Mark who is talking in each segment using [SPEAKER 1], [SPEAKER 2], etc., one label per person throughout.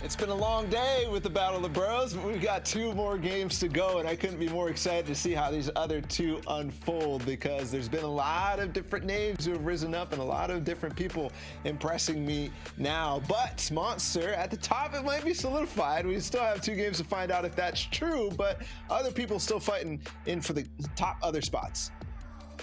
[SPEAKER 1] It's been a long day with the Battle of the Bros, but we've got 2 more games to go, and I couldn't be more excited to see how these other 2 unfold, because there's been a lot of different names who have risen up and a lot of different people impressing me now. But Monster, at the top, it might be solidified. We still have 2 games to find out if that's true, but other people still fighting in for the top other spots.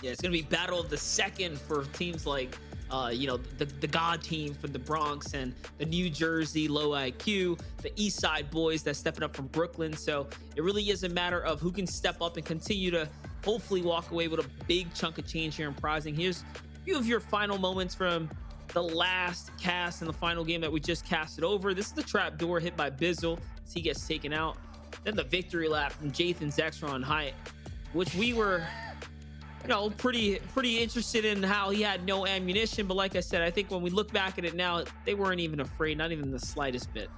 [SPEAKER 2] Yeah, it's gonna be battle of the second for teams like the God team from the Bronx and the New Jersey low IQ, the East Side boys that's stepping up from Brooklyn. So it really is a matter of who can step up and continue to hopefully walk away with a big chunk of change here in prizing. Here's a few of your final moments from the last cast in the final game that we just casted over. This is the trap door hit by Bizzle as he gets taken out. Then the victory lap from Jathan Zexra on height, which we were pretty interested in how he had no ammunition. But like I said, I think when we look back at it now, they weren't even afraid, not even the slightest bit.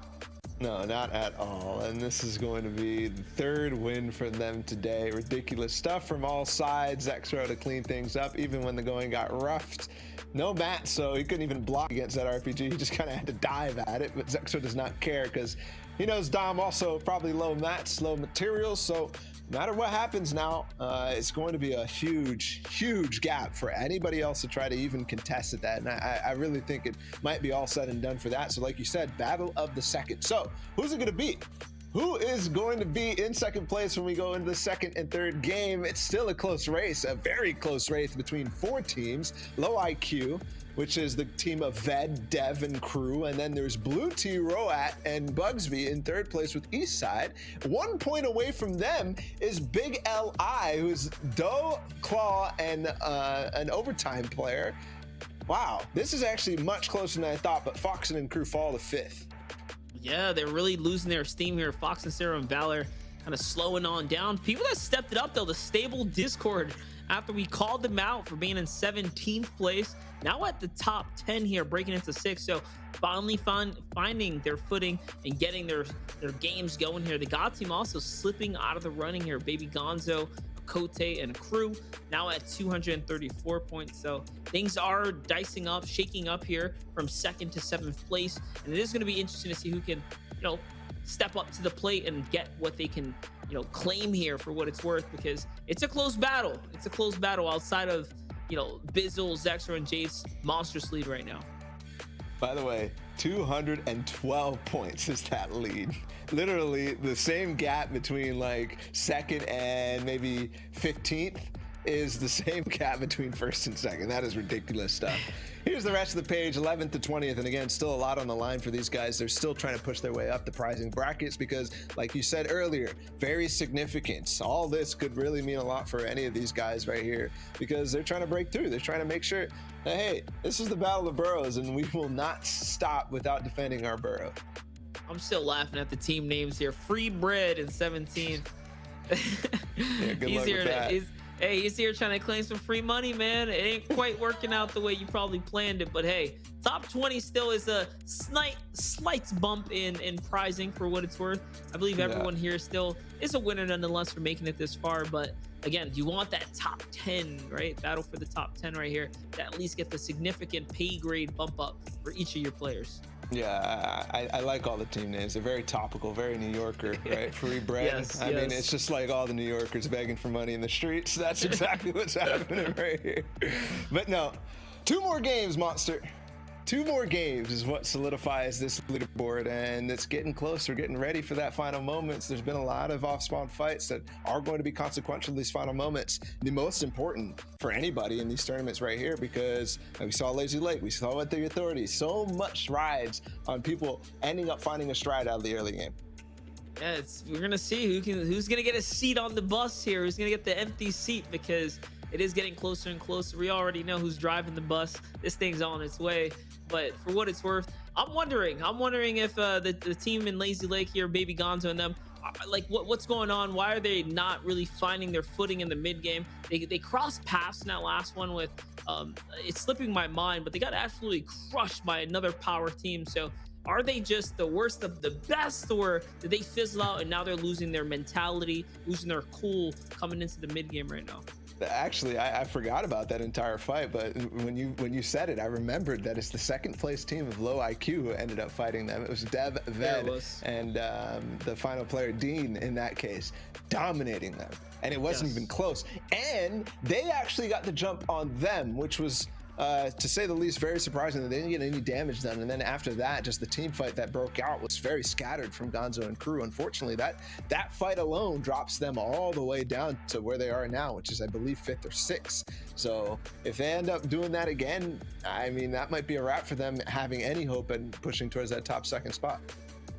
[SPEAKER 1] No, not at all. And this is going to be the 3rd win for them today. Ridiculous stuff from all sides. Zexro to clean things up, even when the going got roughed. No mat, so he couldn't even block against that RPG. He just kind of had to dive at it, but Zexro does not care because he knows Dom also probably low mats, low materials, so no matter what happens now, it's going to be a huge gap for anybody else to try to even contest at that. And I really think it might be all said and done for that. So like you said, battle of the second. So who's it going to be? Who is going to be in second place when we go into the 2nd and 3rd game? It's still a close race, a very close race between 4 teams. Low IQ, which is the team of Ved, Dev, and Crew. And then there's Blue T, Roat, and Bugsby in 3rd place with Eastside. 1 point away from them is Big Li, who's Doe, Claw, and an overtime player. Wow, this is actually much closer than I thought, but Foxen and Crew fall to 5th.
[SPEAKER 2] Yeah, they're really losing their steam here. Fox and Sarah and Valor kind of slowing on down. People that stepped it up, though, the stable Discord, after we called them out for being in 17th place, now at the top 10 here, breaking into 6th. So finally finding their footing and getting their games going here. The God team also slipping out of the running here. Baby Gonzo, Cote, and Crew now at 234 points. So things are dicing up, shaking up here from 2nd to 7th place, and it is going to be interesting to see who can step up to the plate and get what they can claim here for what it's worth, because it's a close battle. It's a close battle outside of Bizzle, Zexra, and Jade's monstrous lead right now.
[SPEAKER 1] By the way, 212 points is that lead. Literally the same gap between like 2nd and maybe 15th is the same gap between 1st and 2nd. That is ridiculous stuff. Here's the rest of the page, 11th to 20th. And again, still a lot on the line for these guys. They're still trying to push their way up the prizing brackets because, like you said earlier, very significant. All this could really mean a lot for any of these guys right here because they're trying to break through. They're trying to make sure that, hey, this is the Battle of Boroughs and we will not stop without defending our borough.
[SPEAKER 2] I'm still laughing at the team names here. Free Bread in 17th.
[SPEAKER 1] Yeah, good luck with that.
[SPEAKER 2] Hey, he's here trying to claim some free money, man. It ain't quite working out the way you probably planned it, but hey, top 20 still is a slight bump in prizing for what it's worth. I believe everyone here still is a winner nonetheless for making it this far, but again, you want that top 10, right? Battle for the top 10 right here to at least get the significant pay grade bump up for each of your players.
[SPEAKER 1] Yeah, I like all the team names. They're very topical, very New Yorker, right? Free bread.
[SPEAKER 2] Yes,
[SPEAKER 1] I mean, it's just like all the New Yorkers begging for money in the streets. That's exactly what's happening right here. But no, 2 more games, Monster. 2 more games is what solidifies this leaderboard, and it's getting closer, getting ready for that final moments. There's been a lot of off-spawn fights that are going to be consequential to these final moments. The most important for anybody in these tournaments right here, because we saw Lazy Lake, we saw what the authorities, so much rides on people ending up finding a stride out of the early game.
[SPEAKER 2] Yeah, we're gonna see who's gonna get a seat on the bus here, who's gonna get the empty seat, because it is getting closer and closer. We already know who's driving the bus. This thing's on its way. But for what it's worth, I'm wondering if the team in Lazy Lake here, Baby Gonzo and them, like what's going on? Why are they not really finding their footing in the mid game? They crossed paths in that last one with it's slipping my mind, but they got absolutely crushed by another power team. So are they just the worst of the best, or did they fizzle out and now they're losing their mentality, losing their cool coming into the mid game right now?
[SPEAKER 1] Actually, I forgot about that entire fight, but when you said it, I remembered that it's the second place team of low IQ who ended up fighting them. It was Dev, Ved, and the final player, Dean, in that case, dominating them. And it wasn't even close. And they actually got the jump on them, which was, to say the least, very surprising that they didn't get any damage done. And then after that, just the team fight that broke out was very scattered from Gonzo and crew. Unfortunately, that fight alone drops them all the way down to where they are now, which is, I believe, 5th or 6th. So if they end up doing that again, I mean, that might be a wrap for them having any hope and pushing towards that top 2nd spot.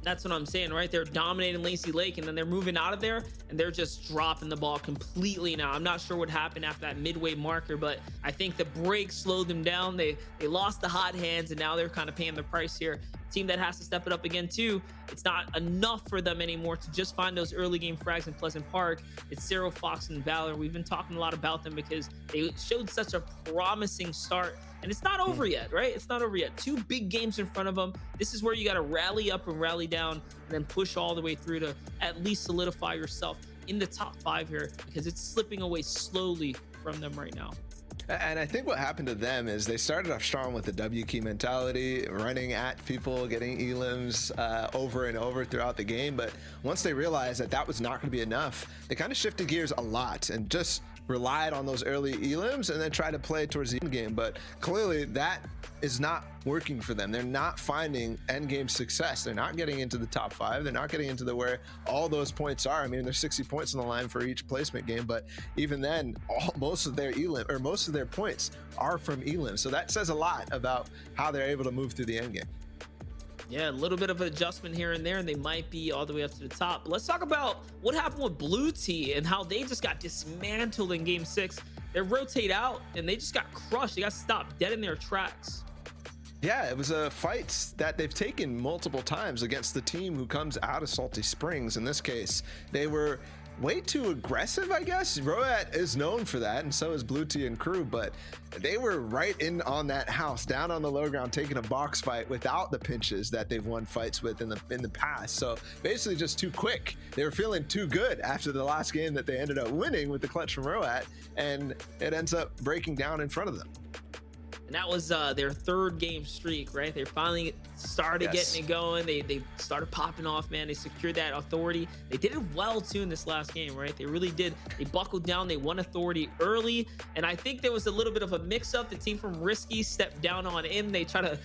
[SPEAKER 2] That's what I'm saying, right? They're dominating Lazy Lake, and then they're moving out of there, and they're just dropping the ball completely now. I'm not sure what happened after that midway marker, but I think the break slowed them down. They lost the hot hands, and now they're kind of paying the price here. Team that has to step it up again too. It's not enough for them anymore to just find those early game frags in Pleasant Park. It's Zero, Fox, and Valor. We've been talking a lot about them because they showed such a promising start, and it's not over yet, right? It's not over yet. 2 big games in front of them. This is where you got to rally up and rally down, and then push all the way through to at least solidify yourself in the top 5 here, because it's slipping away slowly from them right now.
[SPEAKER 1] And I think what happened to them is they started off strong with the W key mentality, running at people, getting elims over and over throughout the game. But once they realized that that was not going to be enough, they kind of shifted gears a lot and just relied on those early elims and then tried to play towards the end game. But clearly that is not working for them. They're not finding end game success. They're not getting into the top 5. They're not getting into the where all those points are. I mean, there's 60 points on the line for each placement game, but even then, most of their elim, or most of their points, are from elim. So that says a lot about how they're able to move through the end game.
[SPEAKER 2] Yeah, a little bit of an adjustment here and there, and they might be all the way up to the top. But let's talk about what happened with Blue Tea and how they just got dismantled in game 6. They rotate out, and they just got crushed. They got stopped dead in their tracks.
[SPEAKER 1] Yeah, it was a fight that they've taken multiple times against the team who comes out of Salty Springs. In this case, they were way too aggressive, I guess. Roat is known for that, and so is Blue Tea and crew, but they were right in on that house, down on the low ground, taking a box fight without the pinches that they've won fights with in the past. So basically just too quick. They were feeling too good after the last game that they ended up winning with the clutch from Roat, and it ends up breaking down in front of them.
[SPEAKER 2] And that was their 3rd game streak, right? They finally started getting it going. They started popping off, man. They secured that authority. They did it well too in this last game, right? They really did. They buckled down. They won authority early, and I think there was a little bit of a mix-up. The team from Risky stepped down on in. They try to,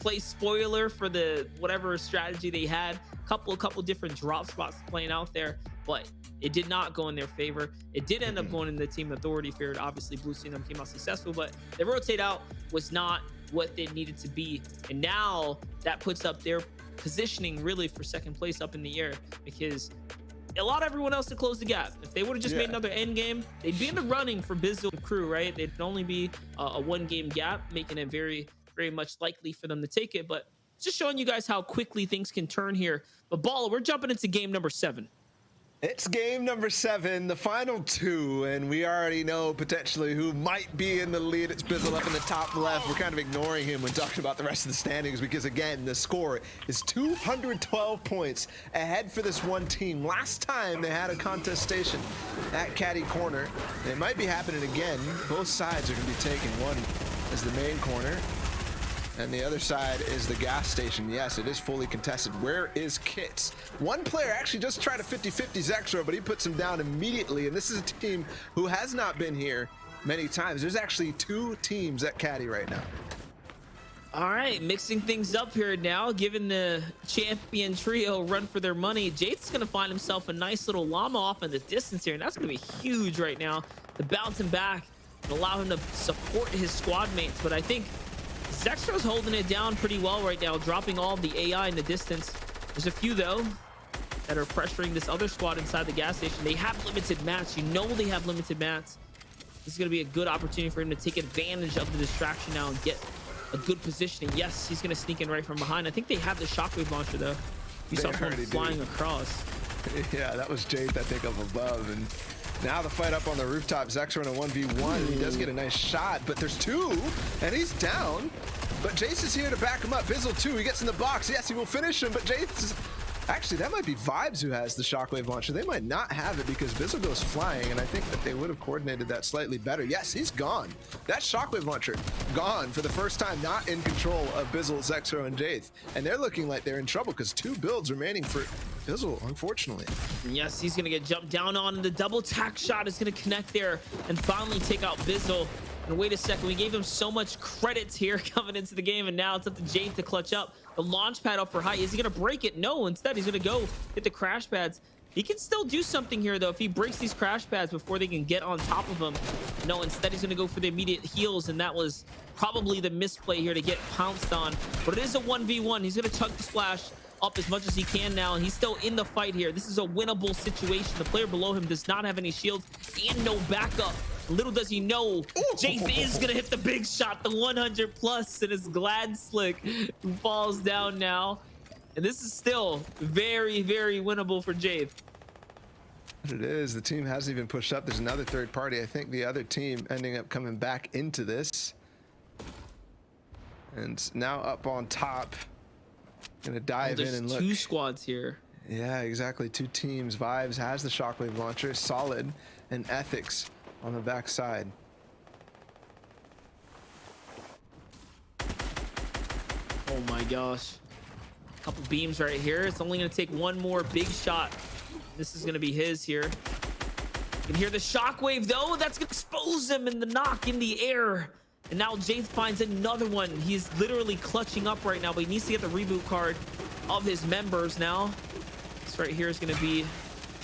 [SPEAKER 2] play spoiler for the whatever strategy they had. A couple different drop spots playing out there, but it did not go in their favor. It did end up going in the team authority favor. Obviously, Blue Sea and them came out successful, but the rotate out was not what they needed to be. And now that puts up their positioning really for 2nd place up in the air, because it allowed everyone else to close the gap. If they would have just made another end game, they'd be in the running for Bizzle and crew, right? It'd only be a 1-game gap, making it very, very much likely for them to take it. But just showing you guys how quickly things can turn here. But Baller, we're jumping into game number 7.
[SPEAKER 1] It's game number 7, the final 2, and we already know potentially who might be in the lead. It's Bizzle up in the top left. We're kind of ignoring him when talking about the rest of the standings because, again, the score is 212 points ahead for this one team. Last time they had a contest station at Caddy Corner. It might be happening again. Both sides are going to be taken. One is the main corner, and the other side is the gas station. Yes, it is fully contested. Where is Kits? One player actually just tried a 50-50 Zexro, but he puts him down immediately. And this is a team who has not been here many times. There's actually 2 teams at Caddy right now.
[SPEAKER 2] All right, mixing things up here now, giving the champion trio run for their money. Jade's going to find himself a nice little llama off in the distance here, and that's going to be huge right now to bounce him back and allow him to support his squad mates. But I think Zexro's holding it down pretty well right now, dropping all the AI in the distance. There's a few, though, that are pressuring this other squad inside the gas station. They have limited mats. You know they have limited mats. This is going to be a good opportunity for him to take advantage of the distraction now and get a good positioning. Yes, he's going to sneak in right from behind. I think they have the shockwave launcher, though. You saw him flying across.
[SPEAKER 1] Yeah, that was Jade, I think, up above. And now the fight up on the rooftop. Zexro in a 1v1. He does get a nice shot, but there's 2, and he's down. But Jace is here to back him up. Bizzle, too. He gets in the box. Yes, he will finish him, but Jace is Actually, that might be Vibes who has the shockwave launcher. They might not have it because Bizzle goes flying, and I think that they would have coordinated that slightly better. Yes, he's gone. That shockwave launcher gone for the first time, not in control of Bizzle, Zexro, and Jaith. And they're looking like they're in trouble because 2 builds remaining for Bizzle, unfortunately.
[SPEAKER 2] Yes, he's gonna get jumped down on, and the double tack shot is gonna connect there and finally take out Bizzle. And wait a second, we gave him so much credits here coming into the game, and now it's up to Jaith to clutch up. The launch pad up for height. Is he gonna break it? No, instead he's gonna go hit the crash pads. He can still do something here though if he breaks these crash pads before they can get on top of him. No, instead he's gonna go for the immediate heals, and that was probably the misplay here to get pounced on. But it is a 1v1. He's gonna chug the splash up as much as he can now, and he's still in the fight here. This is a winnable situation. The player below him does not have any shields and no backup. Little does he know, Jaith is gonna hit the big shot, the 100 plus, and it's Glad Slick who falls down now. And this is still very, very winnable for Jaith.
[SPEAKER 1] It is. The team hasn't even pushed up. There's another third party. I think the other team ending up coming back into this. And now up on top. Gonna dive in and look.
[SPEAKER 2] 2 squads here.
[SPEAKER 1] Yeah, exactly. 2 teams. Vibes has the shockwave launcher, Solid, and Ethics on the back side.
[SPEAKER 2] Oh my gosh. A couple beams right here. It's only gonna take one more big shot. This is gonna be his here. You can hear the shockwave though. That's gonna expose him in the knock in the air. And now Jaith finds another one. He's literally clutching up right now, but he needs to get the reboot card of his members now. This right here is gonna be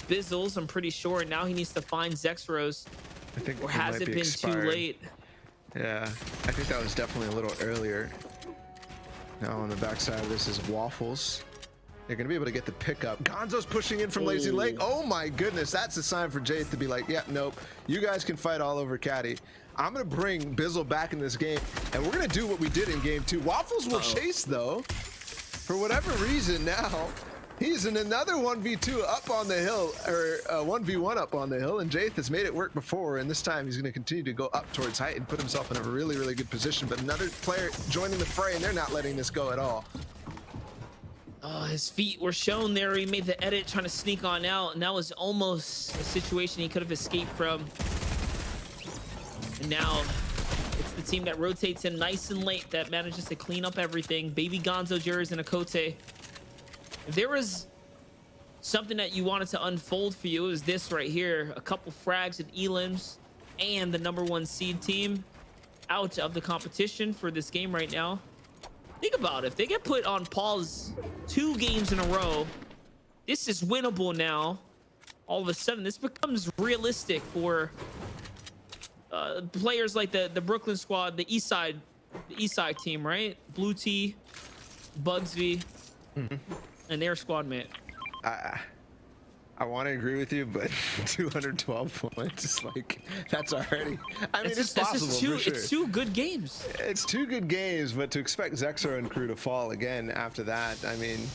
[SPEAKER 2] Bizzle's, I'm pretty sure. And now he needs to find Zexro's.
[SPEAKER 1] I think,
[SPEAKER 2] or has it been
[SPEAKER 1] expired.
[SPEAKER 2] too late?
[SPEAKER 1] Yeah, I think that was definitely a little earlier. Now on the backside of this is Waffles. They're gonna be able to get the pickup. Gonzo's pushing in from Lazy Lake. Oh my goodness, that's a sign for Jaith to be like, yeah, nope, you guys can fight all over Caddy. I'm gonna bring Bizzle back in this game, and we're gonna do what we did in game 2. Waffles will chase though. For whatever reason now, he's in another 1v2 up on the hill, or 1v1 up on the hill, and Jaith has made it work before, and this time he's going to continue to go up towards height and put himself in a really, really good position. But another player joining the fray, and they're not letting this go at all.
[SPEAKER 2] His feet were shown there. He made the edit trying to sneak on out, and that was almost a situation he could have escaped from. And now it's the team that rotates in nice and late that manages to clean up everything. Baby Gonzo, Jerry's, and Akote. If there was something that you wanted to unfold for you, it was this right here. A couple frags and elims and the #1 seed team out of the competition for this game right now. Think about it. If they get put on pause 2 games in a row, this is winnable now. All of a sudden, this becomes realistic for players like the Brooklyn squad, the East Side team, right? Blue T, Bugsby. And their squad mate.
[SPEAKER 1] I want to agree with you, but 212 points is like, that's already, I mean, it's possible for sure.
[SPEAKER 2] It's 2 good games.
[SPEAKER 1] It's 2 good games, but to expect Zexro and crew to fall again after that, I mean,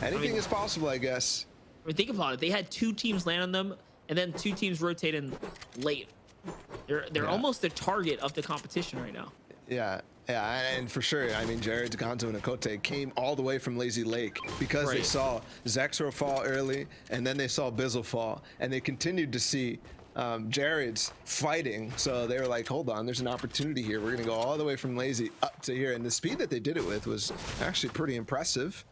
[SPEAKER 1] anything is possible, I guess.
[SPEAKER 2] I mean, think about it. They had 2 teams land on them, and then 2 teams rotate in late. They're almost the target of the competition right now.
[SPEAKER 1] Yeah, and for sure, I mean, Jared, Gonzo, and Akote came all the way from Lazy Lake because they saw Zexro fall early, and then they saw Bizzle fall, and they continued to see Jared's fighting, so they were like, hold on, there's an opportunity here. We're gonna go all the way from Lazy up to here, and the speed that they did it with was actually pretty impressive.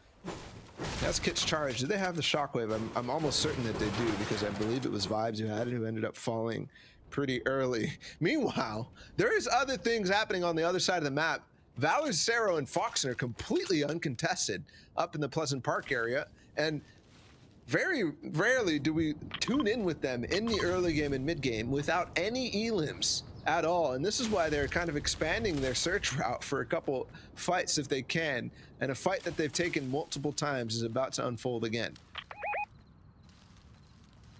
[SPEAKER 1] That's Kit's charge. Do they have the shockwave? I'm almost certain that they do, because I believe it was Vibes who had it, who ended up falling pretty early. Meanwhile, there is other things happening on the other side of the map. Valor, Zero, and Foxen are completely uncontested up in the Pleasant Park area, and very rarely do we tune in with them in the early game and mid game without any elims at all. And this is why they're kind of expanding their search route for a couple fights if they can, and a fight that they've taken multiple times is about to unfold again.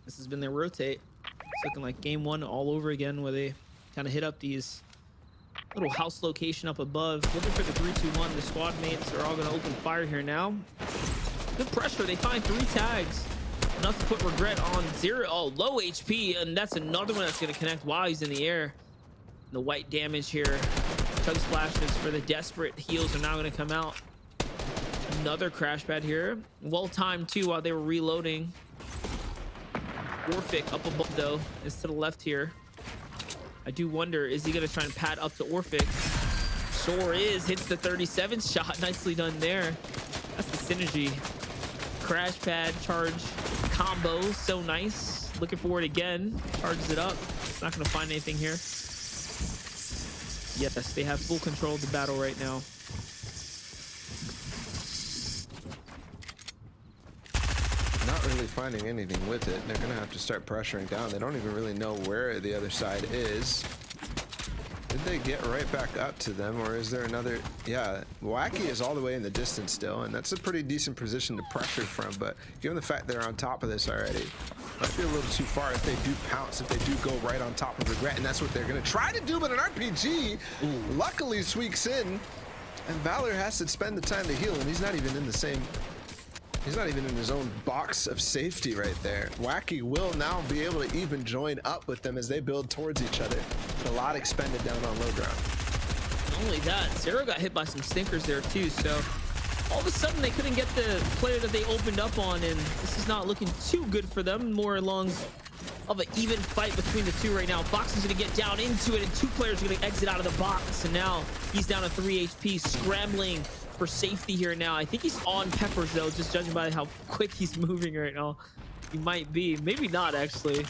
[SPEAKER 2] This has been their rotate. It's looking like game 1 all over again, where they kind of hit up these little house location up above, looking for the 3-2-1. The squad mates are all going to open fire here now. Good pressure. They find 3 tags. Enough to put regret on Zero. Oh, low HP, and that's another one that's going to connect while he's in the air. The white damage here. Chug splashes for the desperate. Heals are now going to come out. Another crash pad here. Well timed too while they were reloading. Orphic up above though is to the left here. I do wonder, is he gonna try and pad up to Orphic? Sure is. Hits the 37 shot. Nicely done there. That's the synergy. Crash pad charge combo, so nice. Looking for it again. Charges it up. Not gonna find anything here. Yes, they have full control of the battle right now.
[SPEAKER 1] Not really finding anything with it. They're gonna have to start pressuring down. They don't even really know where the other side is. Did they get right back up to them, or is there another? Yeah, Wacky is all the way in the distance still, and that's a pretty decent position to pressure from, but given the fact they're on top of this already, might be a little too far if they do pounce, if they do go right on top of Regret, and that's what they're gonna try to do, but an RPG luckily squeaks in, and Valor has to spend the time to heal, and he's not even in the same, he's not even in his own box of safety right there. Wacky will now be able to even join up with them as they build towards each other. A lot expended down on low ground.
[SPEAKER 2] Not only that, Zero got hit by some stinkers there too, so all of a sudden they couldn't get the player that they opened up on, and this is not looking too good for them. More along of an even fight between the two right now. Fox is going to get down into it, and two players are going to exit out of the box, and now he's down to 3 HP, scrambling for safety here now. I think he's on Peppers though, just judging by how quick he's moving right now. He might be, maybe not actually.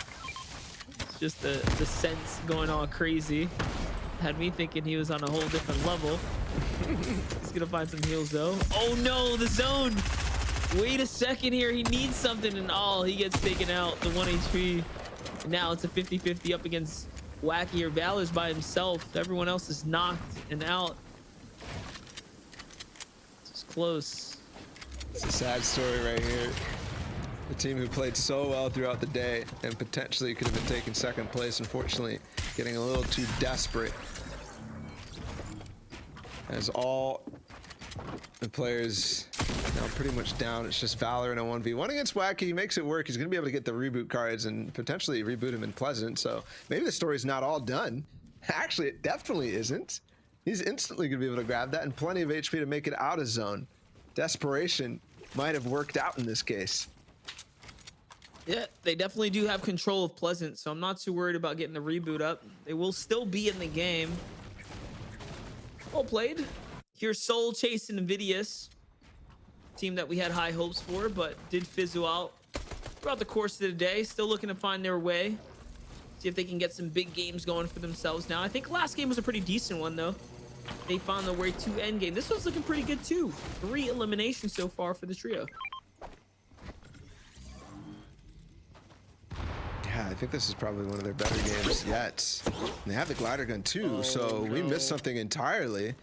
[SPEAKER 2] It's just the sense going on crazy. Had me thinking he was on a whole different level. He's gonna find some heals though. Oh no, the zone. Wait a second here, he needs something, and oh, he gets taken out, the 1 HP. And now it's a 50-50 up against Wacky or Valor's by himself. Everyone else is knocked and out. It's close.
[SPEAKER 1] It's a sad story right here. The team who played so well throughout the day and potentially could have been taking second place, unfortunately getting a little too desperate. As all the players now pretty much down, it's just Valor in a 1v1 against Wacky. He makes it work. He's going to be able to get the reboot cards and potentially reboot him in Pleasant. So maybe the story's not all done. Actually, it definitely isn't. He's instantly going to be able to grab that and plenty of HP to make it out of zone. Desperation might have worked out in this case.
[SPEAKER 2] Yeah, they definitely do have control of Pleasant, so I'm not too worried about getting the reboot up. They will still be in the game. Well played. Here's Soul chasing Invidious, team that we had high hopes for, but did fizzle out throughout the course of the day. Still looking to find their way, see if they can get some big games going for themselves now. I think last game was a pretty decent one though. They found their way to endgame. This one's looking pretty good too. 3 eliminations so far for the trio.
[SPEAKER 1] Yeah, I think this is probably one of their better games yet. And they have the glider gun too, so we missed something entirely.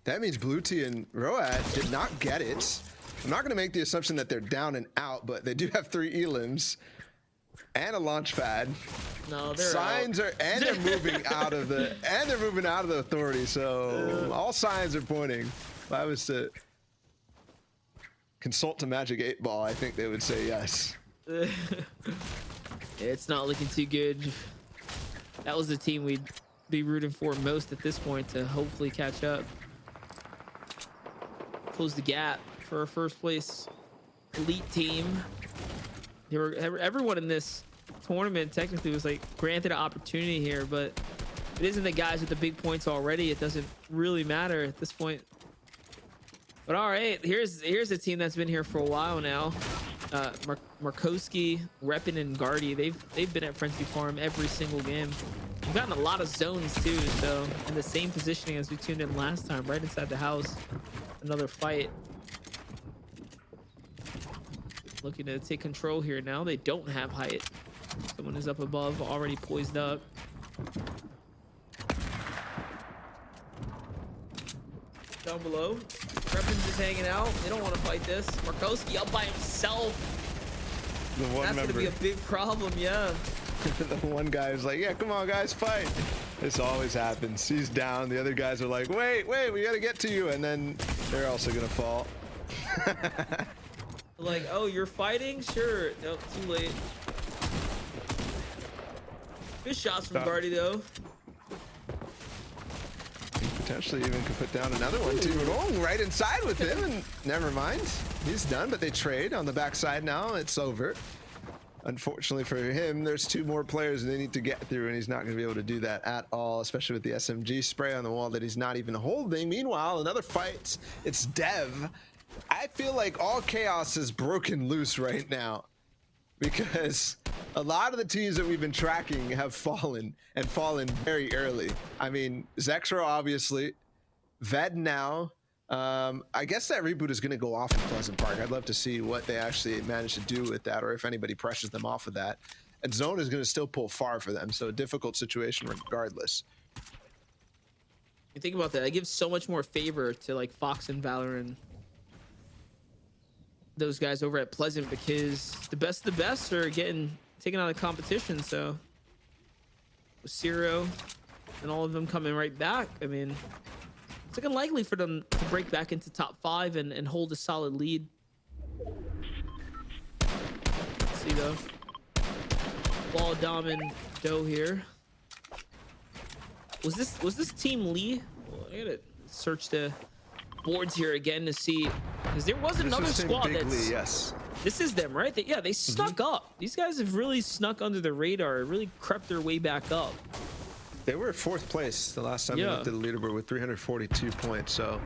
[SPEAKER 1] That means Blue Tea and Road did not get it. I'm not going to make the assumption that they're down and out, but they do have 3 elims and a launch pad.
[SPEAKER 2] No, they're
[SPEAKER 1] signs
[SPEAKER 2] out.
[SPEAKER 1] Are, and they're moving out of the, and they're moving out of the authority. So all signs are pointing. If I was to consult to Magic 8 Ball, I think they would say yes.
[SPEAKER 2] It's not looking too good. That was the team we'd be rooting for most at this point to hopefully catch up. Close the gap for our first place elite team. They were, everyone in this tournament technically was like granted an opportunity here, but if it isn't the guys with the big points already, it doesn't really matter at this point. But all right, here's a team that's been here for a while now. Markowski, Reppin, and Guardy, they've been at Frenzy Farm every single game. We've gotten a lot of zones too, so in the same positioning as we tuned in last time, right inside the house. Another fight. Looking to take control here now. They don't have height. Someone is up above, already poised up. Down below, Reppin's just hanging out. They don't want to fight this. Markowski up by himself. That's gonna be a big problem, yeah.
[SPEAKER 1] The one guy is like, yeah, come on guys, fight. This always happens. He's down, the other guys are like, wait, we gotta get to you, and then they're also gonna fall.
[SPEAKER 2] Like, oh, you're fighting? Sure. Nope, too late. Good shots from Guardy though.
[SPEAKER 1] Potentially even could put down another one too. Rolling right inside with him, and never mind. He's done, but they trade on the backside now. It's over. Unfortunately for him, there's 2 more players they need to get through, and he's not going to be able to do that at all, especially with the SMG spray on the wall that he's not even holding. Meanwhile, another fight. It's Dev. I feel like all chaos is broken loose right now, because a lot of the teams that we've been tracking have fallen, and fallen very early. I mean, Zexro obviously, Ved now. I guess that reboot is going to go off in Pleasant Park. I'd love to see what they actually manage to do with that, or if anybody pressures them off of that. And Zone is going to still pull far for them, so a difficult situation regardless.
[SPEAKER 2] You think about that, it gives so much more favor to like Fox and Valor and those guys over at Pleasant, because the best of the best are getting taken out of the competition. So with Zero and all of them coming right back, I mean, it's like unlikely for them to break back into top 5 and hold a solid lead. Let's see though, Ball Dom and Doe here. Was this Team Lee? Well, I gotta search the boards here again to see, because there was another squad that's...
[SPEAKER 1] Yes.
[SPEAKER 2] This is them, right? They snuck up. These guys have really snuck under the radar, really crept their way back up.
[SPEAKER 1] They were 4th place the last time they looked at the leaderboard with 342 points, so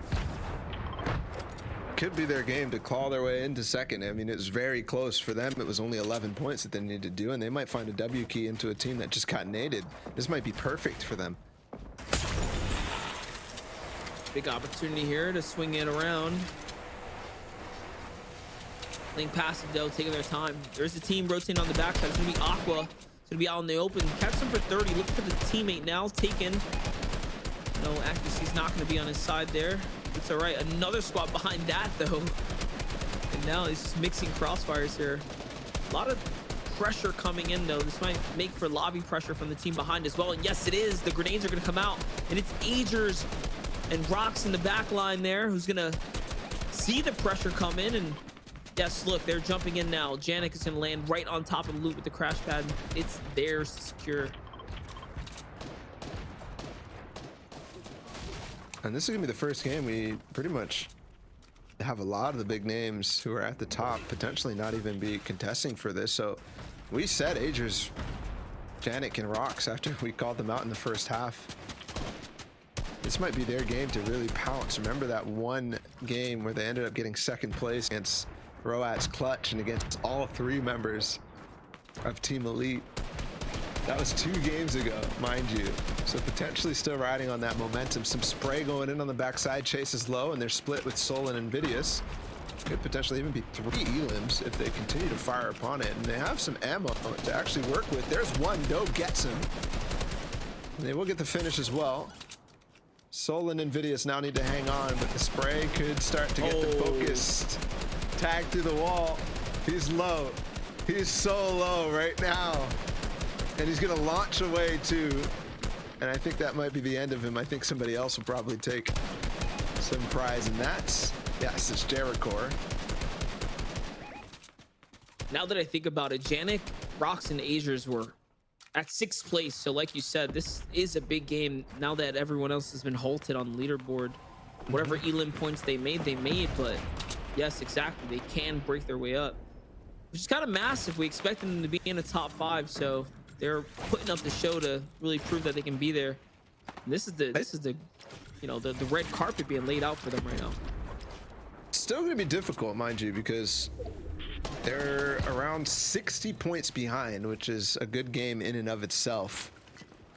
[SPEAKER 1] could be their game to claw their way into 2nd. I mean, it was very close for them. It was only 11 points that they needed to do, and they might find a W key into a team that just got naded. This might be perfect for them.
[SPEAKER 2] Big opportunity here to swing it around. Link passive though, taking their time. There's a team rotating on the backside. It's gonna be Aqua. It's gonna be out in the open. Catch them for 30. Look for the teammate now. Taken. No, accuracy's not gonna be on his side there. It's all right. Another squad behind that though. And now he's just mixing crossfires here. A lot of pressure coming in though. This might make for lobby pressure from the team behind as well. And yes, it is. The grenades are gonna come out, and it's Agers and Rocks in the back line there, who's gonna see the pressure come in. And yes, look, they're jumping in now. Janik is gonna land right on top of the loot with the crash pad. It's theirs to secure.
[SPEAKER 1] And this is gonna be the first game we pretty much have a lot of the big names who are at the top potentially not even be contesting for this. So we said Agers, Janik, and Rocks after we called them out in the first half. This might be their game to really pounce. Remember that one game where they ended up getting 2nd place against Roat's Clutch and against all 3 members of Team Elite? That was 2 games ago, mind you. So potentially still riding on that momentum. Some spray going in on the backside. Chase is low, and they're split with Soul and Invidious. Could potentially even be 3 elims if they continue to fire upon it. And they have some ammo to actually work with. There's one. Doe gets him. And they will get the finish as well. Soul and Invidious now need to hang on, but the spray could start to get them focused. Tag through the wall. He's low. He's so low right now. And he's gonna launch away too. And I think that might be the end of him. I think somebody else will probably take some prize, and that's, yes, it's Jericho.
[SPEAKER 2] Now that I think about it, Janik, Rocks, and Agers were at 6th place. So like you said, this is a big game now that everyone else has been halted on the leaderboard. Whatever elim points they made, but yes, exactly, they can break their way up, which is kind of massive. We expect them to be in the top 5, so they're putting up the show to really prove that they can be there. And this is the you know, the red carpet being laid out for them right now.
[SPEAKER 1] Still gonna be difficult, mind you, because they're around 60 points behind, which is a good game in and of itself,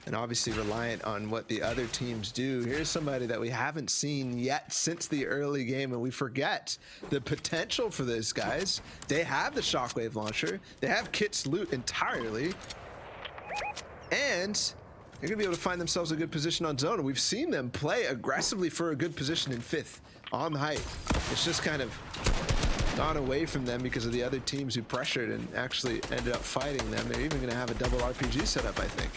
[SPEAKER 1] and obviously reliant on what the other teams do. Here's somebody that we haven't seen yet since the early game, and we forget the potential for this, guys. They have the shockwave launcher, they have Kit's loot entirely, and they're gonna be able to find themselves a good position on zone. And we've seen them play aggressively for a good position in 5th on the height. It's just kind of gone away from them because of the other teams who pressured and actually ended up fighting them. They're even gonna have a double RPG setup, I think.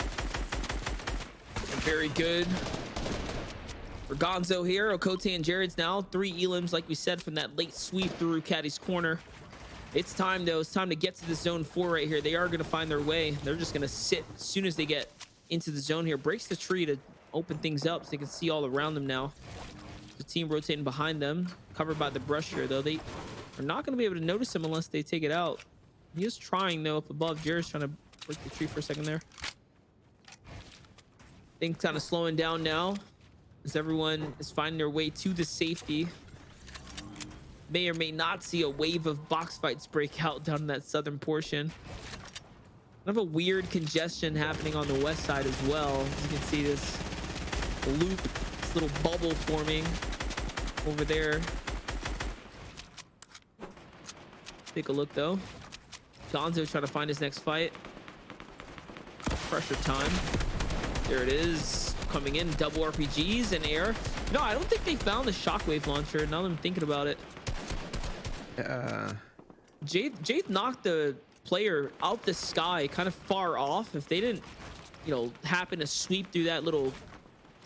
[SPEAKER 2] Very good for Gonzo here. Okote and Jared's now 3 elims, like we said, from that late sweep through Caddy's corner. It's time though. It's time to get to the zone 4 right here. They are going to find their way. They're just going to sit as soon as they get into the zone here. Breaks the tree to open things up so they can see all around them now. The team rotating behind them, covered by the brush here, though. They are not going to be able to notice him unless they take it out. He is trying, though, up above. Jared's trying to break the tree for a second there. Things kind of slowing down now as everyone is finding their way to the safety. May or may not see a wave of box fights break out down in that southern portion. Kind of a weird congestion happening on the west side as well. As you can see this loop, this little bubble forming over there. Take a look though. Gonzo trying to find his next fight. Pressure time. There it is. Coming in, double RPGs in air. No, I don't think they found the shockwave launcher. Now that I'm thinking about it. Jade knocked the player out the sky kind of far off. If they didn't, you know, happen to sweep through that little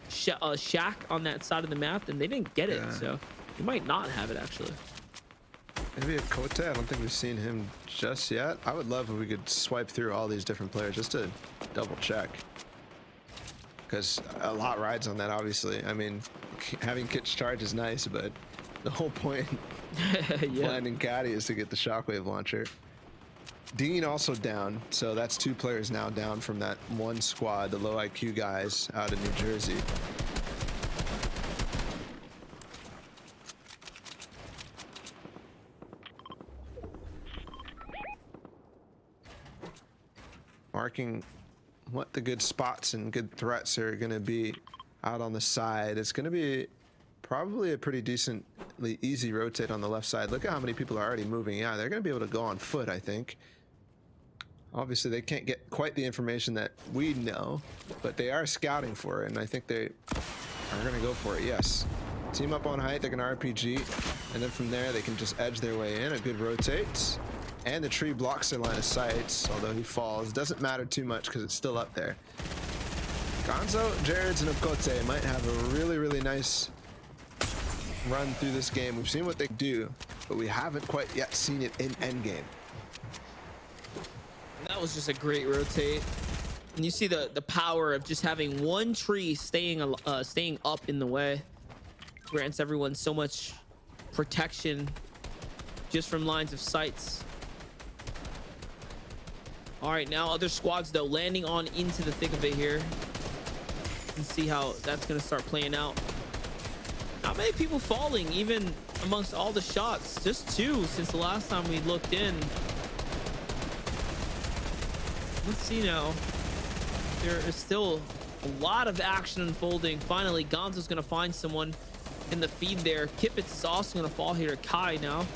[SPEAKER 2] shack on that side of the map, then they didn't get it. So you might not have it actually.
[SPEAKER 1] Maybe a Kote. I don't think we've seen him just yet. I would love if we could swipe through all these different players just to double check, because a lot rides on that, obviously. I mean, having Kit's charge is nice, but the whole point
[SPEAKER 2] yeah.
[SPEAKER 1] landing Caddy is to get the shockwave launcher. Dean also down, so that's 2 players now down from that one squad, the low IQ guys out of New Jersey. Marking what the good spots and good threats are going to be out on the side. It's going to be probably a pretty decently easy rotate on the left side. Look at how many people are already moving. Yeah, they're going to be able to go on foot, I think. Obviously, they can't get quite the information that we know, but they are scouting for it, and I think they are going to go for it, yes. Team up on height, they're going to RPG, and then from there, they can just edge their way in. A good rotate, and the tree blocks their line of sight, although he falls. Doesn't matter too much because it's still up there. Gonzo, Jared's, and Okote might have a really, really nice run through this game. We've seen what they do, but we haven't quite yet seen it in endgame.
[SPEAKER 2] That was just a great rotate, and you see the power of just having one tree staying up in the way. Grants everyone so much protection just from lines of sights. All right, now other squads though landing on into the thick of it here. You can see how that's going to start playing out. Not many people falling even amongst all the shots. Just 2 since the last time we looked in. Let's see now. There is still a lot of action unfolding. Finally, Gonzo's going to find someone in the feed there. Kippets is also going to fall here to Kai now.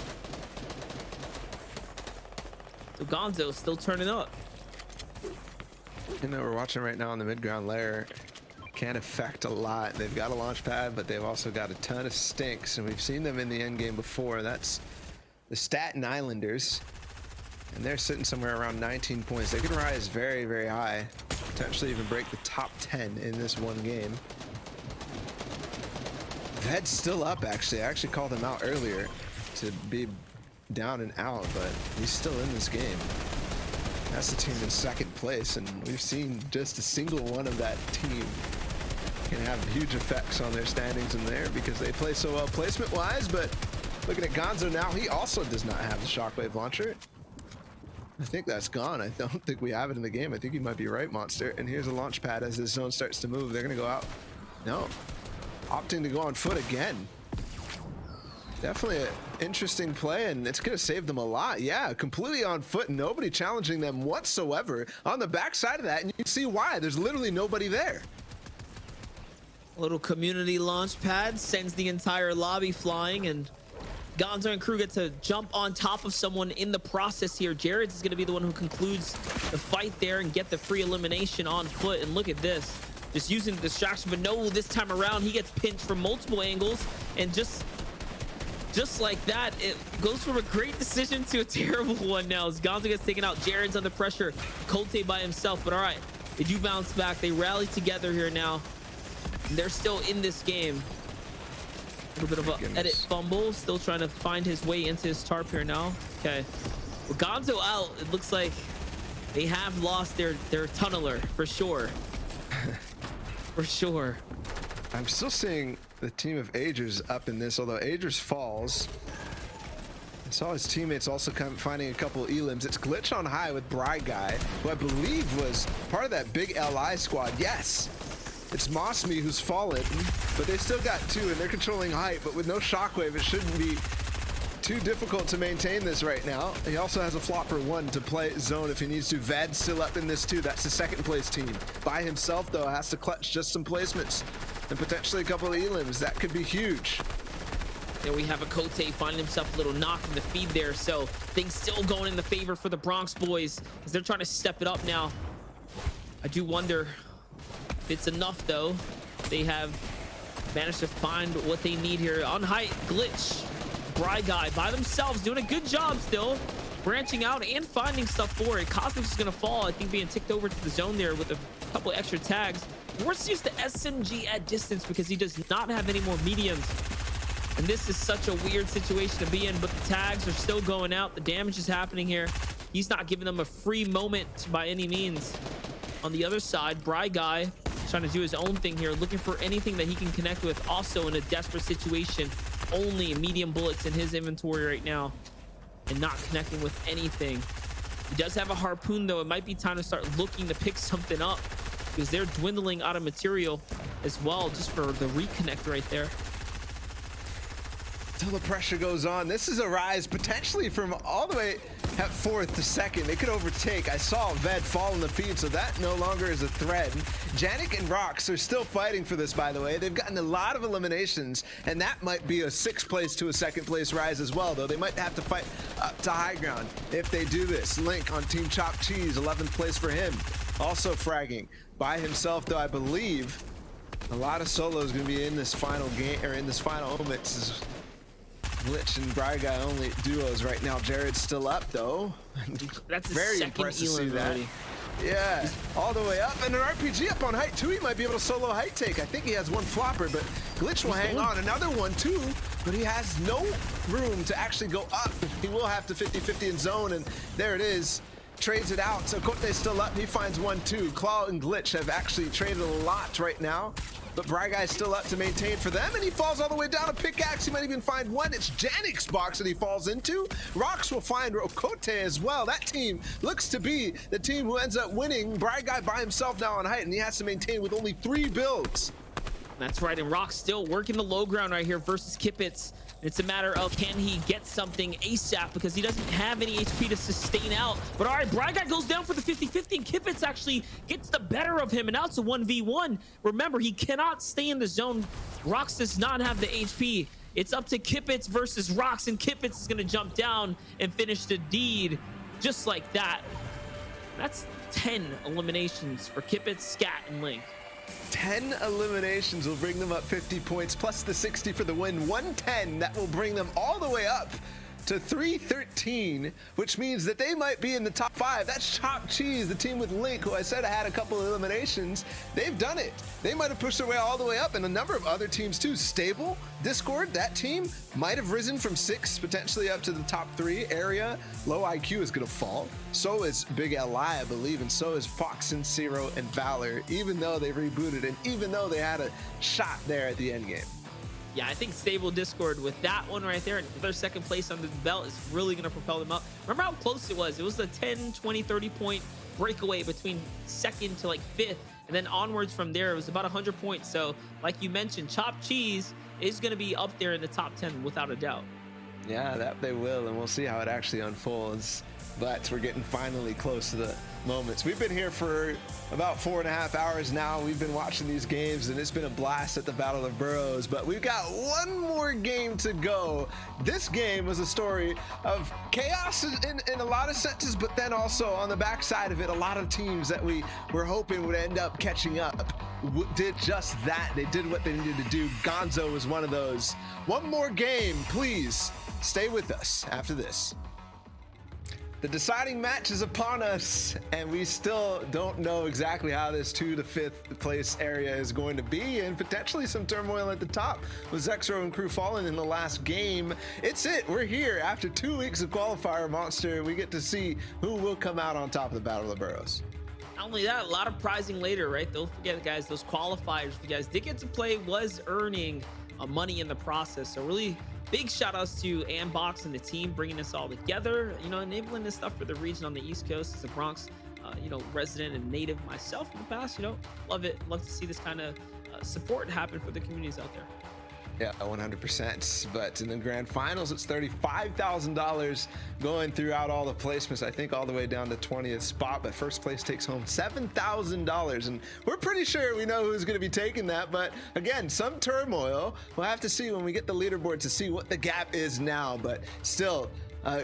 [SPEAKER 2] So Gonzo still turning up.
[SPEAKER 1] You know, we're watching right now on the mid-ground layer. Can't affect a lot. They've got a launch pad, but they've also got a ton of stinks, and we've seen them in the end game before. That's the Staten Islanders, and they're sitting somewhere around 19 points. They could rise very, very high, potentially even break the top 10 in this one game. Ved's still up, actually. I actually called him out earlier to be down and out, but he's still in this game. That's the team in second place, and we've seen just a single one of that team can have huge effects on their standings in there because they play so well placement-wise. But looking at Gonzo now, he also does not have the shockwave launcher. I think that's gone. I don't think we have it in the game. I think you might be right, Monster. And here's a launch pad as this zone starts to move. They're going to go out. No. Opting to go on foot again. Definitely an interesting play, and it's going to save them a lot. Yeah, completely on foot, nobody challenging them whatsoever. On the backside of that, and you can see why. There's literally nobody there.
[SPEAKER 2] A little community launch pad sends the entire lobby flying, and Gonzo and crew get to jump on top of someone in the process here. Jared's is going to be the one who concludes the fight there and get the free elimination on foot. And look at this. Just using the distraction, but no, this time around, he gets pinched from multiple angles, and just like that, it goes from a great decision to a terrible one now as Gonzo gets taken out. Jared's under pressure. Colte by himself, but all right, they do bounce back. They rally together here now. And they're still in this game. A little bit of an edit fumble. Still trying to find his way into his tarp here now. Okay. With Gonzo out, it looks like they have lost their tunneler for sure. for sure.
[SPEAKER 1] I'm still seeing the team of Agers up in this, although Agers falls. I saw his teammates also finding a couple elims. It's Glitch on high with Bry Guy, who I believe was part of that big LI squad. Yes, it's Mossme who's fallen, but they still got two, and they're controlling height, but with no shockwave, it shouldn't be too difficult to maintain this right now. He also has a flopper one to play zone if he needs to. Vad's still up in this too. That's the second place team. By himself though, has to clutch just some placements and potentially a couple of elims. That could be huge.
[SPEAKER 2] There we have a Kote finding himself a little knock in the feed there, so things still going in the favor for the Bronx boys as they're trying to step it up now. I do wonder if it's enough though. They have managed to find what they need here. On height, Glitch, Bry Guy by themselves doing a good job still, branching out and finding stuff for it. Cosmos is gonna fall, I think, being ticked over to the zone there with a couple extra tags. Worst use the SMG at distance because he does not have any more mediums. And this is such a weird situation to be in, but the tags are still going out. The damage is happening here. He's not giving them a free moment by any means. On the other side, Bry Guy trying to do his own thing here, looking for anything that he can connect with. Also in a desperate situation, only medium bullets in his inventory right now and not connecting with anything. He does have a harpoon though. It might be time to start looking to pick something up because they're dwindling out of material as well, just for the reconnect right there.
[SPEAKER 1] Till the pressure goes on. This is a rise potentially from all the way at fourth to second. They could overtake. I saw Ved fall in the feed, so that no longer is a threat. Janik and Rox are still fighting for this, by the way. They've gotten a lot of eliminations, and that might be a 6th place to a 2nd place rise as well, though. They might have to fight up to high ground if they do this. Link on Team Chop Cheese, 11th place for him. Also fragging by himself, though. I believe a lot of solos going to be in this final game, or in this final moment. Glitch and Bry Guy only duos right now. Jared's still up though.
[SPEAKER 2] That's
[SPEAKER 1] very impressive to see that.
[SPEAKER 2] Already.
[SPEAKER 1] Yeah, all the way up, and an RPG up on height too. He might be able to solo height take. I think he has one flopper, but Glitch will hang on. Another one too, but he has no room to actually go up. He will have to 50-50 in zone, and there it is. Trades it out. So Kote's still up. He finds one too. Claw and Glitch have actually traded a lot right now. But Bry Guy's still up to maintain for them, and he falls all the way down a pickaxe. He might even find one. It's Janik's box that he falls into. Rox will find Kote as well. That team looks to be the team who ends up winning. Bry Guy by himself now on height, and he has to maintain with only 3 builds.
[SPEAKER 2] That's right, and Rox still working the low ground right here versus Kippets. It's a matter of, can he get something ASAP, because he doesn't have any HP to sustain out. But all right, Bry Guy goes down for the 50-50, and Kippets actually gets the better of him, and now it's a 1v1. Remember, he cannot stay in the zone. Rox does not have the HP. It's up to Kippets versus Rox, and Kippets is gonna jump down and finish the deed just like that. That's 10 eliminations for Kippets, Scat, and Link.
[SPEAKER 1] 10 eliminations will bring them up 50 points, plus the 60 for the win. 110, that will bring them all the way up to 313, which means that they might be in the top 5. That's Chop Cheese, the team with Link, who I said I had a couple of eliminations. They've done it. They might have pushed their way all the way up, and a number of other teams too. Stable, Discord, that team might have risen from 6 potentially up to the top 3 area. Low IQ is gonna fall. So is Big Li, I believe, and so is Fox and Zero and Valor, even though they rebooted and even though they had a shot there at the end game.
[SPEAKER 2] Yeah, I think Stable, Discord with that one right there, and their 2nd place under the belt is really going to propel them up. Remember how close it was? It was a 10, 20, 30 point breakaway between 2nd to like 5th, and then onwards from there, it was about 100 points. So like you mentioned, Chop Cheese is going to be up there in the top 10 without a doubt.
[SPEAKER 1] Yeah, that they will, and we'll see how it actually unfolds. But we're getting finally close to the moments. We've been here for about 4.5 hours now. We've been watching these games, and it's been a blast at the Battle of Boroughs, but we've got one more game to go. This game was a story of chaos in a lot of senses, but then also on the backside of it, a lot of teams that we were hoping would end up catching up did just that. They did what they needed to do. Gonzo was one of those. One more game, please. Stay with us after this. The deciding match is upon us, and we still don't know exactly how this 2 to 5th place area is going to be, and potentially some turmoil at the top with Zexro and crew falling in the last game. It's it. We're here after 2 weeks of qualifier monster. We get to see who will come out on top of the Battle of the Boroughs.
[SPEAKER 2] Not only that, a lot of prizing later, right? Don't forget, guys, those qualifiers if you guys did get to play was earning money in the process. So really big shout outs to Andbox and the team bringing this all together, enabling this stuff for the region on the East Coast as a Bronx resident and native myself in the past. Love it. Love to see this kind of support happen for the communities out there.
[SPEAKER 1] Yeah, 100%. But in the grand finals, it's $35,000 going throughout all the placements. I think all the way down to 20th spot. But first place takes home $7,000, and we're pretty sure we know who's going to be taking that. But again, some turmoil. We'll have to see when we get the leaderboard to see what the gap is now. But still,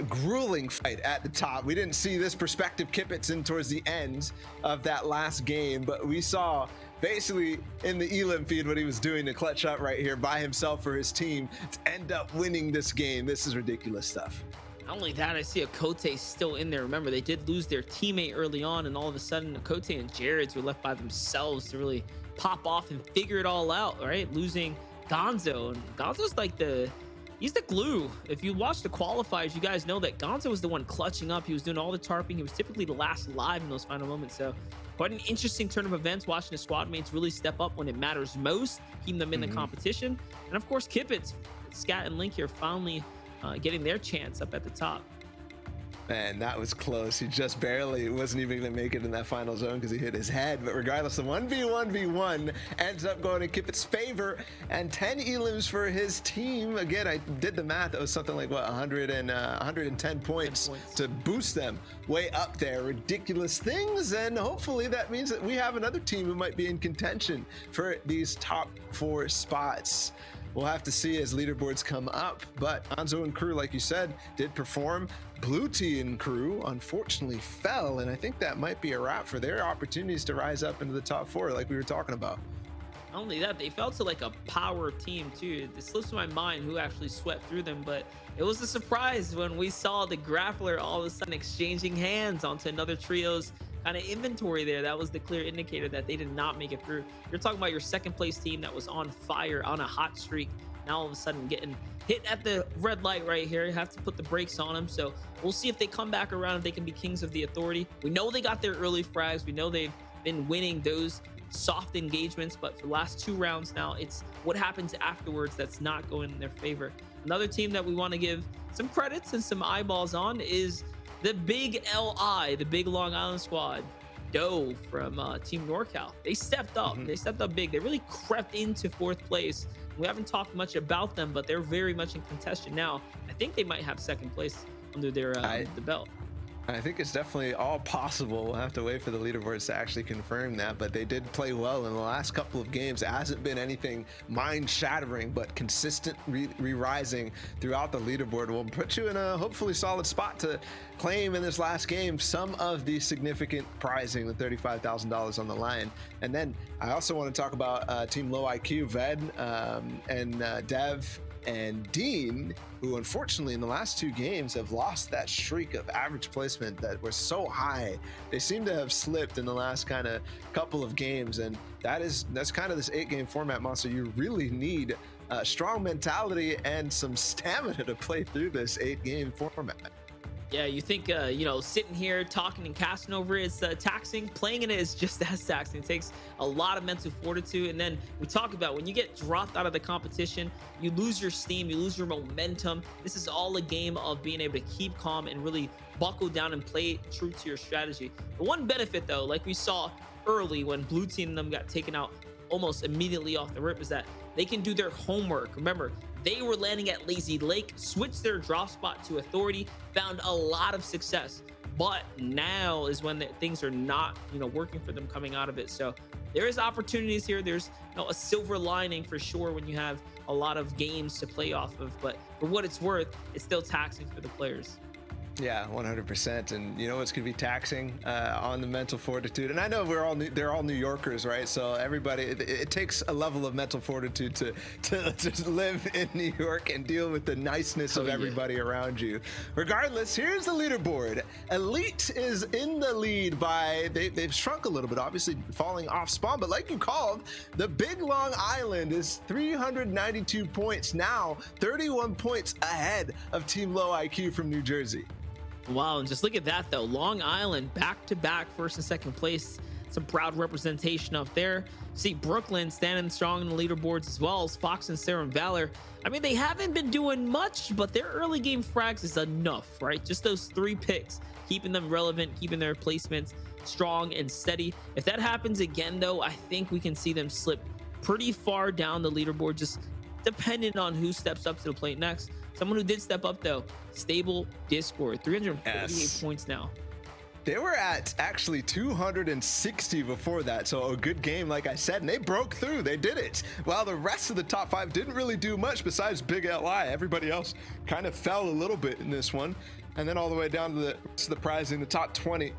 [SPEAKER 1] grueling fight at the top. We didn't see this perspective Kippets in towards the end of that last game, but we saw basically in the Elim feed what he was doing to clutch up right here by himself for his team to end up winning this game. This is ridiculous stuff.
[SPEAKER 2] Not only that, I see Akote still in there. Remember, they did lose their teammate early on, and all of a sudden Akote and Jared's were left by themselves to really pop off and figure it all out, right? Losing Gonzo, and Gonzo's like he's the glue. If you watch the qualifiers, you guys know that Gonzo was the one clutching up. He was doing all the tarping. He was typically the last live in those final moments. So quite an interesting turn of events, watching the squad mates really step up when it matters most, keeping them in the competition. And of course, Kippets, Scat and Link here finally getting their chance up at the top.
[SPEAKER 1] Man, that was close. He just barely wasn't even going to make it in that final zone because he hit his head. But regardless, the 1v1v1 ends up going in Kippet's favor, and 10 elims for his team. Again, I did the math. It was something like, 110 points to boost them way up there. Ridiculous things. And hopefully that means that we have another team who might be in contention for these top 4 spots. We'll have to see as leaderboards come up, but Anzo and crew, like you said, did perform. Blue Tea and crew unfortunately fell, and I think that might be a wrap for their opportunities to rise up into the top 4 like we were talking about.
[SPEAKER 2] Not only that, they fell to like a power team too. It slips my mind who actually swept through them, but it was a surprise when we saw the grappler all of a sudden exchanging hands onto another trio's kind of inventory there. That was the clear indicator that they did not make it through. You're talking about your second place team that was on fire, on a hot streak, now all of a sudden getting hit at the red light right here. You have to put the brakes on them. So we'll see if they come back around, if they can be kings of the authority. We know they got their early frags. We know they've been winning those soft engagements, but for the last 2 rounds now, it's what happens afterwards that's not going in their favor. Another team that we want to give some credits and some eyeballs on is the big LI, the big Long Island squad. Doe from Team NorCal. They stepped up. They stepped up big. They really crept into 4th place. We haven't talked much about them, but they're very much in contention now. I think they might have 2nd place under their the belt.
[SPEAKER 1] I think it's definitely all possible. We'll have to wait for the leaderboards to actually confirm that, but they did play well in the last couple of games. It hasn't been anything mind-shattering, but consistent re-rising throughout the leaderboard will put you in a hopefully solid spot to claim in this last game some of the significant prizing, the $35,000 on the line. And then I also want to talk about Team Low IQ, Ved and Dev and Dean, who unfortunately in the last 2 games have lost that streak of average placement that was so high. They seem to have slipped in the last kind of couple of games, and that's kind of this 8-game format, Monster. You really need strong mentality and some stamina to play through this 8-game format.
[SPEAKER 2] Yeah, you think, sitting here talking and casting over it is taxing. Playing in it is just as taxing. It takes a lot of mental fortitude. And then we talk about when you get dropped out of the competition, you lose your steam, you lose your momentum. This is all a game of being able to keep calm and really buckle down and play true to your strategy. The one benefit, though, like we saw early when Blue Team and them got taken out almost immediately off the rip, is that they can do their homework. Remember, they were landing at Lazy Lake, switched their drop spot to Authority, found a lot of success. But now is when things are not, working for them coming out of it. So there is opportunities here. There's a silver lining for sure when you have a lot of games to play off of. But for what it's worth, it's still taxing for the players.
[SPEAKER 1] Yeah, 100%. And you know it's going to be taxing on the mental fortitude. And I know they're all New Yorkers, right? So everybody, it takes a level of mental fortitude to just live in New York and deal with the niceness of everybody around you. Regardless, here's the leaderboard. Elite is in the lead by, they've shrunk a little bit, obviously falling off spawn, but like you called, the big Long Island is 392 points now, 31 points ahead of Team Low IQ from New Jersey.
[SPEAKER 2] Wow, and just look at that though. Long Island back to back first and second place. Some proud representation up there. See Brooklyn standing strong in the leaderboards as well as Fox and Sarah and Valor. I mean, they haven't been doing much, but their early game frags is enough, right? Just those 3 picks, keeping them relevant, keeping their placements strong and steady. If that happens again though, I think we can see them slip pretty far down the leaderboard, just depending on who steps up to the plate next. Someone who did step up though, Stable Discord, 348 points now.
[SPEAKER 1] They were at actually 260 before that, so a good game, like I said, and they broke through. They did it. While the rest of the top 5 didn't really do much besides Big LI. Everybody else kind of fell a little bit in this one, and then all the way down to the prize in the top 20.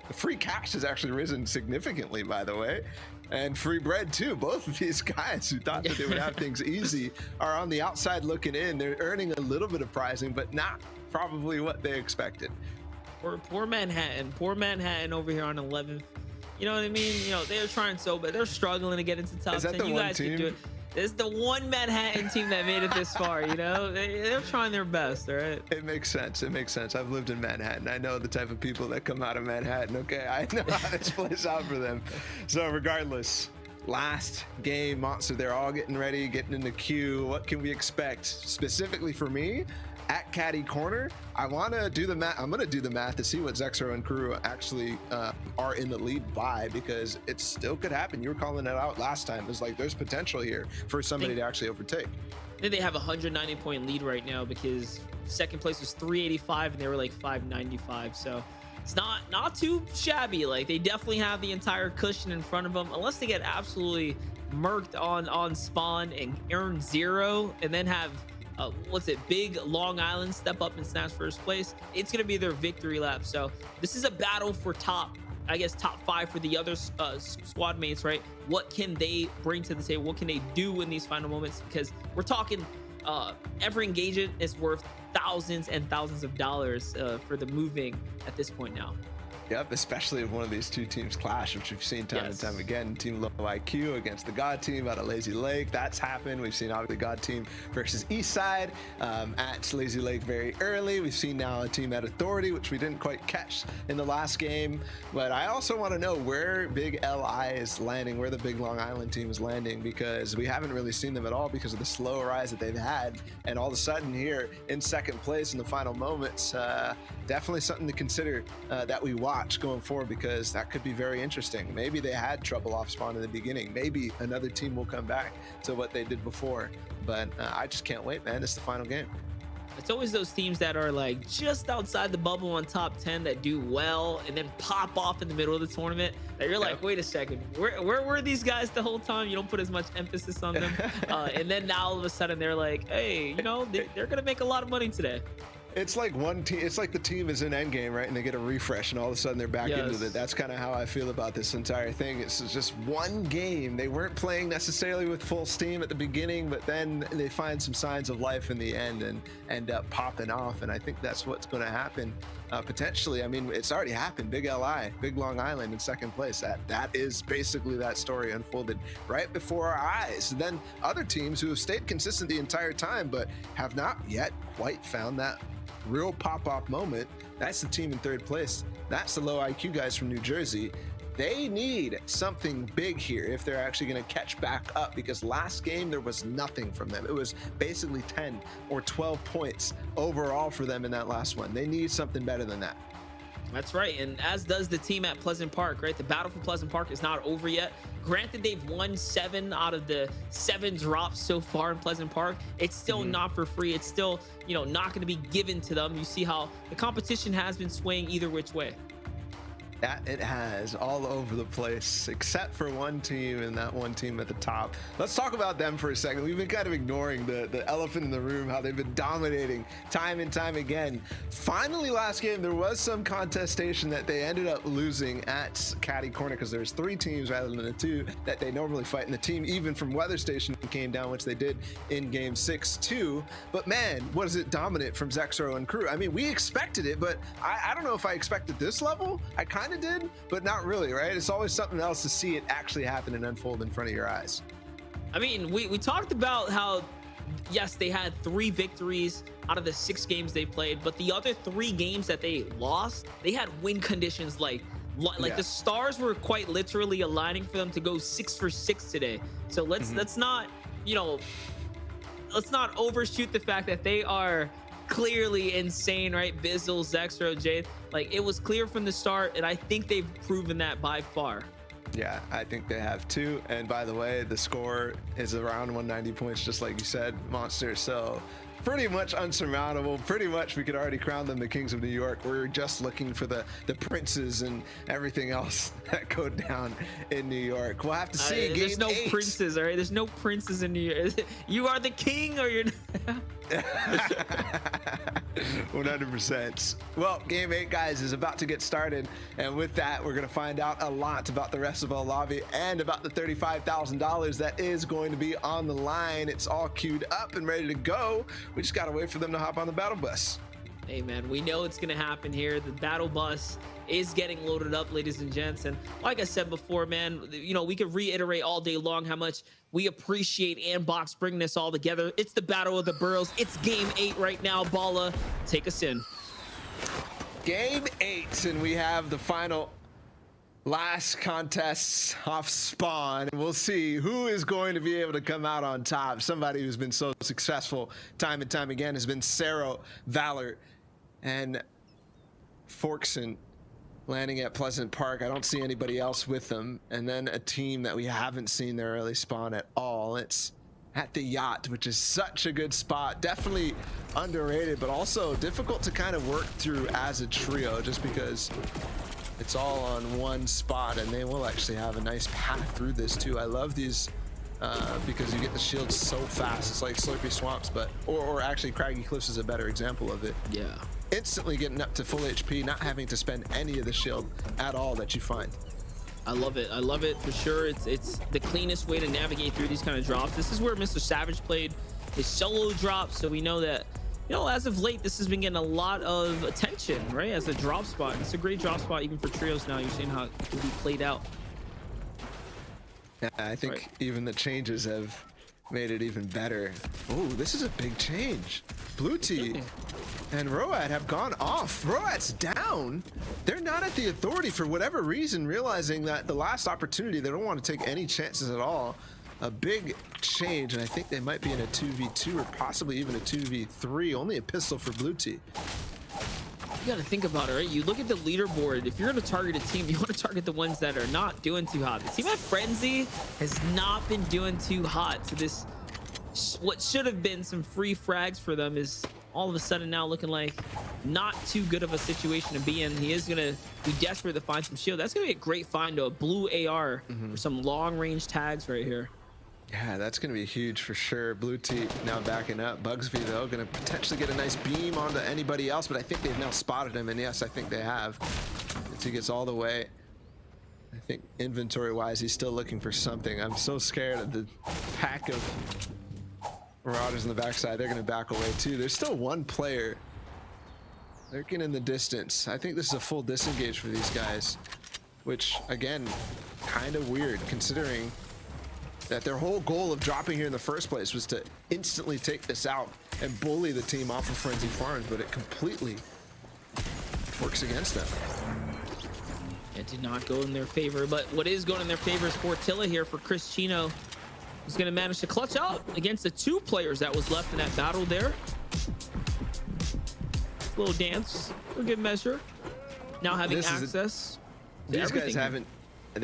[SPEAKER 1] The free cash has actually risen significantly, by the way, and free bread too. Both of these guys who thought that they would have things easy are on the outside looking in. They're earning a little bit of prizing, but not probably what they expected.
[SPEAKER 2] Poor Manhattan over here on 11th. You know what I mean? You know, they're trying so bad. They're struggling to get into top 10. You guys can do it. It's the one Manhattan team that made it this far, you know? They're trying their best, all right?
[SPEAKER 1] It makes sense. It makes sense. I've lived in Manhattan. I know the type of people that come out of Manhattan, okay? I know how this plays out for them. So regardless, last game, Monster, they're all getting ready, getting in the queue. What can we expect? Specifically for me, at Caddy Corner, I want to do the math. I'm going to do the math to see what Zexro and crew actually are in the lead by, because it still could happen. You were calling it out last time. It's like there's potential here for somebody to actually overtake.
[SPEAKER 2] I think they have a 190 point lead right now because second place was 385 and they were like 595. So it's not too shabby. Like they definitely have the entire cushion in front of them, unless they get absolutely murked on spawn and earn 0 and then have Big Long Island step up and snatch first place. It's gonna be their victory lap. So this is a battle for top 5 for the other squad mates, right? What can they bring to the table? What can they do in these final moments? Because we're talking every engagement is worth thousands and thousands of dollars for the moving at this point now.
[SPEAKER 1] Yep, especially if one of these two teams clash, which we've seen time and time again. Team Low IQ against the God Team out of Lazy Lake. That's happened. We've seen obviously God Team versus Eastside at Lazy Lake very early. We've seen now a team at Authority, which we didn't quite catch in the last game. But I also want to know where Big LI is landing, where the Big Long Island team is landing, because we haven't really seen them at all because of the slow rise that they've had. And all of a sudden here in second place in the final moments, definitely something to consider that we watch going forward, because that could be very interesting. Maybe they had trouble off spawn in the beginning. Maybe another team will come back to what they did before. But I just can't wait, man. It's the final game.
[SPEAKER 2] It's always those teams that are like just outside the bubble on top 10 that do well and then pop off in the middle of the tournament that you're like, wait a second, where were these guys the whole time? You don't put as much emphasis on them. And then now all of a sudden they're like, hey, you know, they're gonna make a lot of money today.
[SPEAKER 1] It's like one team. It's like the team is in endgame, right? And they get a refresh, and all of a sudden they're back into it. That's kind of how I feel about this entire thing. It's just one game. They weren't playing necessarily with full steam at the beginning, but then they find some signs of life in the end and end up popping off. And I think that's what's going to happen potentially. I mean, it's already happened. Big LI, Big Long Island in second place. That is basically that story unfolded right before our eyes. And then other teams who have stayed consistent the entire time, but have not yet quite found that real pop-off moment. That's the team in third place. That's the Low IQ guys from New Jersey. They need something big here if they're actually going to catch back up, because last game there was nothing from them. It was basically 10 or 12 points overall for them in that last one. They need something better than that.
[SPEAKER 2] That's right, and as does the team at Pleasant Park, right? The battle for Pleasant Park is not over yet. Granted, they've won 7 out of the 7 drops so far in Pleasant Park. It's still not for free. It's still, you know, not going to be given to them. You see how the competition has been swaying either which way.
[SPEAKER 1] That it has, all over the place, except for one team, and that one team at the top. Let's talk about them for a second. We've been kind of ignoring the elephant in the room, how they've been dominating time and time again. Finally, last game, there was some contestation that they ended up losing at Caddy Corner, because there's 3 teams rather than the 2 that they normally fight. And the team even from Weather Station came down, which they did in game 6-2. But man, was it dominant from Zexro and crew. I mean, we expected it, but I don't know if I expected this level. I kind of did, but not really, right? It's always something else to see it actually happen and unfold in front of your eyes.
[SPEAKER 2] I mean, we talked about how yes, they had 3 victories out of the 6 games they played, but the other 3 games that they lost, they had win conditions like
[SPEAKER 1] Yeah.
[SPEAKER 2] the stars were quite literally aligning for them to go 6 for 6 today. So let's not, you know, let's not overshoot the fact that they are clearly insane, right? Bizzle, Zexro, Jade, like it was clear from the start, and I think they've proven that by far.
[SPEAKER 1] Yeah, I think they have too. And by the way, the score is around 190 points, just like you said, Monster. So pretty much unsurmountable. Pretty much we could already crown them the Kings of New York. We're just looking for the princes and everything else that go down in New York. We'll have to see.
[SPEAKER 2] There's no
[SPEAKER 1] 8.
[SPEAKER 2] princes, all right? There's no princes in New York. You are the king, or you're
[SPEAKER 1] 100%. Well, game 8, guys, is about to get started, and with that, we're going to find out a lot about the rest of our lobby and about the $35,000 that is going to be on the line. It's all queued up and ready to go. We just got to wait for them to hop on the battle bus.
[SPEAKER 2] Hey man, we know it's gonna happen here. The battle bus is getting loaded up, ladies and gents. And like I said before, man, you know, we could reiterate all day long how much we appreciate Andbox bringing this all together. It's the Battle of the Boroughs. It's game 8 right now. Balla, take us in.
[SPEAKER 1] Game 8, and we have the final last contests off spawn. We'll see who is going to be able to come out on top. Somebody who's been so successful time and time again has been Sero, Valor, and Forkson landing at Pleasant Park. I don't see anybody else with them. And then a team that we haven't seen their early spawn at all. It's at the Yacht, which is such a good spot. Definitely underrated, but also difficult to kind of work through as a trio, just because it's all on one spot, and they will actually have a nice path through this too. I love these because you get the shields so fast. It's like Slurpy Swamps, but or actually Craggy Cliffs is a better example of it.
[SPEAKER 2] Yeah.
[SPEAKER 1] Instantly getting up to full HP, not having to spend any of the shield at all that you find.
[SPEAKER 2] I love it. I love it for sure. It's the cleanest way to navigate through these kind of drops. This is where Mr. Savage played his solo drop, so we know that, you know, as of late, this has been getting a lot of attention, right? As a drop spot. It's a great drop spot even for trios now. You're seeing how it can be played out.
[SPEAKER 1] Yeah, I think even the changes have made it even better. Oh, this is a big change. Blue Tea and Road have gone off. Road's down. They're not at the authority for whatever reason, realizing that the last opportunity, they don't want to take any chances at all. A big change, and I think they might be in a 2v2 or possibly even a 2v3. Only a pistol for Blue Tea.
[SPEAKER 2] You got to think about it, right? You look at the leaderboard. If you're going to target a team, you want to target the ones that are not doing too hot. The team at Frenzy has not been doing too hot. So this, what should have been some free frags for them, is all of a sudden now looking like not too good of a situation to be in. He is going to be desperate to find some shield. That's going to be a great find, though. A blue AR for some long range tags right here.
[SPEAKER 1] Yeah, that's going to be huge for sure. Blue Tea now backing up. Bugsby, though, going to potentially get a nice beam onto anybody else, but I think they've now spotted him, and yes, I think they have. As he gets all the way, I think inventory-wise, he's still looking for something. I'm so scared of the pack of Marauders in the backside. They're going to back away, too. There's still one player lurking in the distance. I think this is a full disengage for these guys, which, again, kind of weird, considering that their whole goal of dropping here in the first place was to instantly take this out and bully the team off of Frenzy Farms, but it completely works against them.
[SPEAKER 2] It did not go in their favor, but what is going in their favor is Fortilla here for Chris Chino, who's going to manage to clutch out against the 2 players that was left in that battle there. Little dance for good measure. Now having access to
[SPEAKER 1] These
[SPEAKER 2] everything.
[SPEAKER 1] guys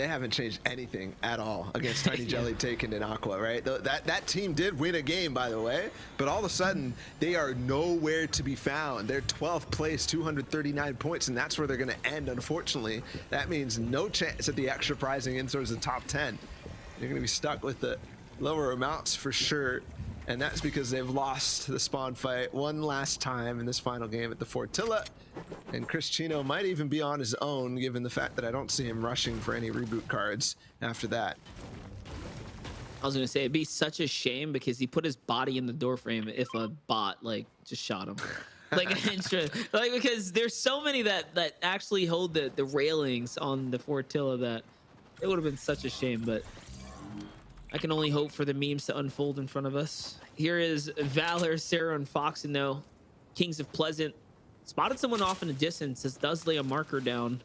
[SPEAKER 1] haven't changed anything at all against Tiny Jelly, Taken, and Aqua, right? That team did win a game, by the way, but all of a sudden they are nowhere to be found. They're 12th place, 239 points, and that's where they're going to end, unfortunately. That means no chance at the extra prizing in towards the top 10. You're going to be stuck with the lower amounts for sure, and that's because they've lost the spawn fight one last time in this final game at the Fortilla. And Chris Chino might even be on his own, given the fact that I don't see him rushing for any reboot cards after that.
[SPEAKER 2] I was gonna say it'd be such a shame because he put his body in the doorframe if a bot like just shot him. Like because there's so many that actually hold the railings on the Fortilla that it would have been such a shame, but I can only hope for the memes to unfold in front of us. Here is Valor, Sarah, and Fox, and though Kings of Pleasant spotted someone off in the distance. This does lay a marker down.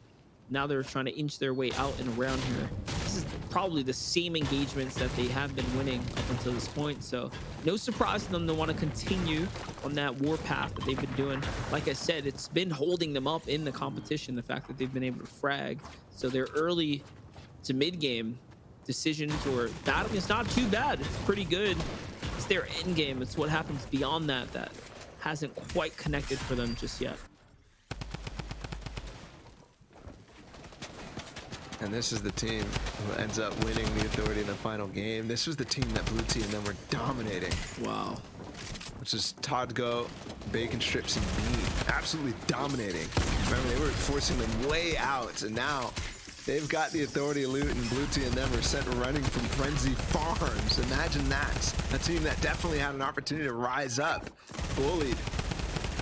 [SPEAKER 2] Now they're trying to inch their way out and around here. This is probably the same engagements that they have been winning up until this point. So no surprise to them to want to continue on that war path that they've been doing. Like I said, it's been holding them up in the competition, the fact that they've been able to frag. So their early to mid game decisions or battling is not too bad. It's pretty good. It's their end game. It's what happens beyond that that hasn't quite connected for them just yet.
[SPEAKER 1] And this is the team who ends up winning the authority in the final game. This was the team that Blue Team and them were dominating.
[SPEAKER 2] Wow.
[SPEAKER 1] Which is Todd Go, Bacon Strips, and Bean. Absolutely dominating. Remember, they were forcing them way out, and now they've got the authority loot, and Blue Team and them are sent running from Frenzy Farms. Imagine that. A team that definitely had an opportunity to rise up, bullied.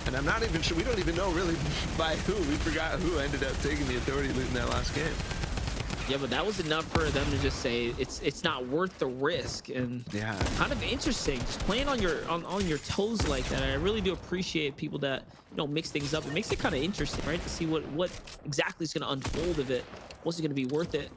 [SPEAKER 1] And I'm not even sure, we don't even know really by who. We forgot who ended up taking the authority loot in that last game.
[SPEAKER 2] Yeah, but that was enough for them to just say it's not worth the risk. And
[SPEAKER 1] yeah,
[SPEAKER 2] kind of interesting, just playing on your toes like that. I really do appreciate people that, you know, mix things up. It makes it kind of interesting, right, to see what exactly is going to unfold of it. What's it going to be worth it?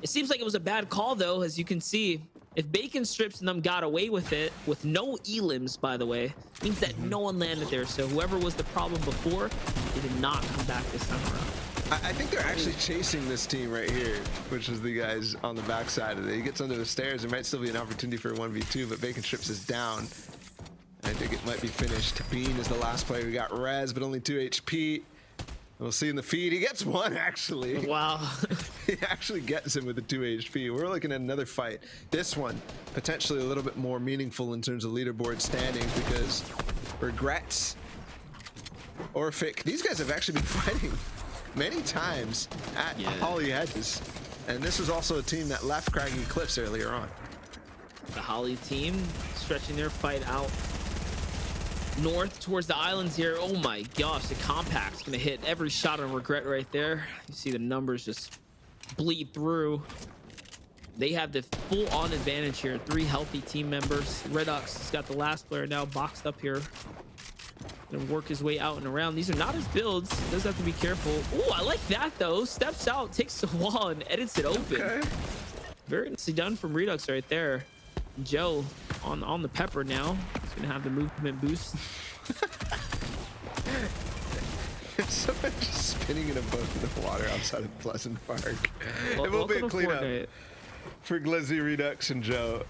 [SPEAKER 2] It seems like it was a bad call, though, as you can see. If Bacon Strips and them got away with it, with no elims, by the way, means that no one landed there. So whoever was the problem before, they did not come back this time around.
[SPEAKER 1] I think they're actually chasing this team right here, which is the guys on the backside of it. He gets under the stairs. There might still be an opportunity for a 1v2, but Bacon Strips is down. I think it might be finished. Bean is the last player who got res, but only 2 HP. We'll see in the feed. He gets 1, actually.
[SPEAKER 2] Wow.
[SPEAKER 1] He actually gets him with the 2 HP. We're looking at another fight. This one, potentially a little bit more meaningful in terms of leaderboard standings, because Regrets, Orphic, these guys have actually been fighting many times at Holly Hedges. And this was also a team that left Craggy Cliffs earlier on.
[SPEAKER 2] The Holly team stretching their fight out north towards the islands here. Oh my gosh, the compact's gonna hit every shot on Regret right there. You see the numbers just bleed through. They have the full-on advantage here. 3 healthy team members. Redux has got the last player now boxed up here. Gonna work his way out and around. These are not his builds. Does have to be careful. Oh, I like that though. Steps out, takes the wall, and edits it open. Okay. Very nicely done from Redux right there. Joe on the pepper now. He's gonna have the movement boost.
[SPEAKER 1] Someone just spinning in a boat in the water outside of Pleasant Park. It will be a cleanup for Glizzy, Redux, and Joe.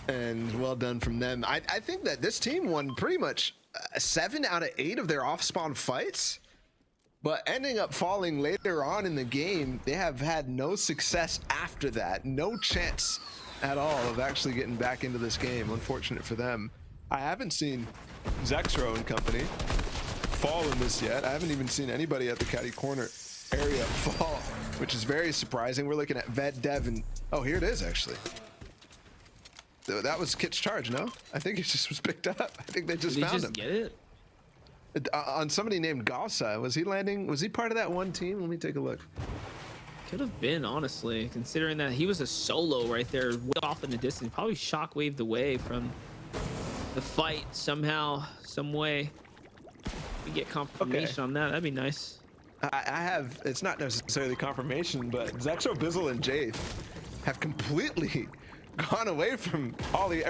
[SPEAKER 1] And well done from them. I think that this team won pretty much 7 out of 8 of their off-spawn fights, but ending up falling later on in the game. They have had no success after that. No chance at all of actually getting back into this game. Unfortunate for them. I haven't seen Zexro and company fall in this yet. I haven't even seen anybody at the caddy corner area fall, which is very surprising. We're looking at Ved, Dev, and oh, here it is actually. That was Kit's charge, no? I think it just was picked up. I think they just found him.
[SPEAKER 2] Did he just get it?
[SPEAKER 1] On somebody named Gausa. Was he landing? Was he part of that one team? Let me take a look.
[SPEAKER 2] Could have been, honestly, considering that he was a solo right there, way off in the distance. Probably shockwaved away from the fight somehow, some way. We get confirmation on that. That'd be nice.
[SPEAKER 1] I have, it's not necessarily confirmation, but Zexo, Bizzle, and Jade have completely gone away from Holly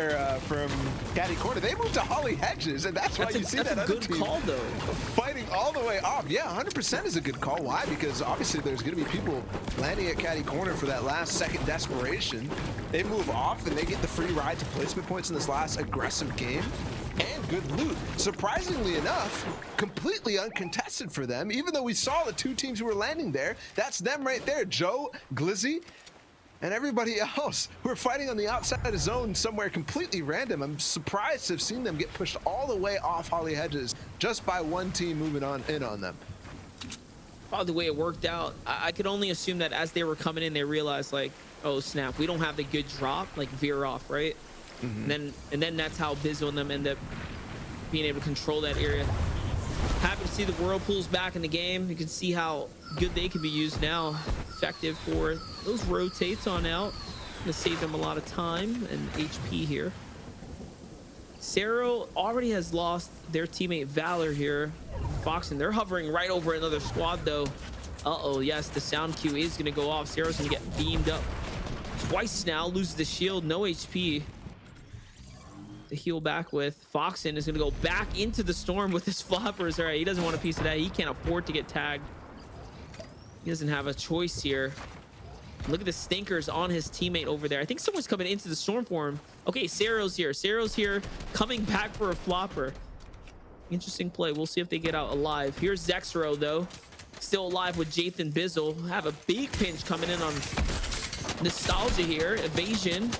[SPEAKER 1] from Caddy Corner. They moved to Holly Hedges, and that's why you see that other team. That's a good call, though. Fighting all the way off. Yeah, 100% is a good call. Why? Because obviously there's going to be people landing at Caddy Corner for that last second desperation. They move off, and they get the free ride to placement points in this last aggressive game. And good loot. Surprisingly enough, completely uncontested for them. Even though we saw the 2 teams who were landing there, that's them right there. Joe, Glizzy, and everybody else who are fighting on the outside of the zone somewhere completely random. I'm surprised to have seen them get pushed all the way off Holly Hedges just by one team moving on in on them.
[SPEAKER 2] Probably the way it worked out. I could only assume that as they were coming in, they realized like, oh snap, we don't have the good drop, like veer off, right? Mm-hmm. And then that's how Bizzle and them end up being able to control that area. Happy to see the Whirlpools back in the game. You can see how good they can be used now. Effective for those rotates on out. Gonna save them a lot of time and HP here. Cero already has lost their teammate Valor here. Fox, and they're hovering right over another squad though. Uh-oh, yes, the sound cue is gonna go off. Cero's gonna get beamed up twice now, loses the shield, no HP to heal back with. Foxen is gonna go back into the storm with his floppers. All right, he doesn't want a piece of that. He can't afford to get tagged. He doesn't have a choice here. Look at the stinkers on his teammate over there. I think someone's coming into the storm for him. Okay, Cero's here. Cero's here, coming back for a flopper. Interesting play. We'll see if they get out alive. Here's Zexro though, still alive with Jathan Bizzle. Have a big pinch coming in on Nostalgia here. Evasion.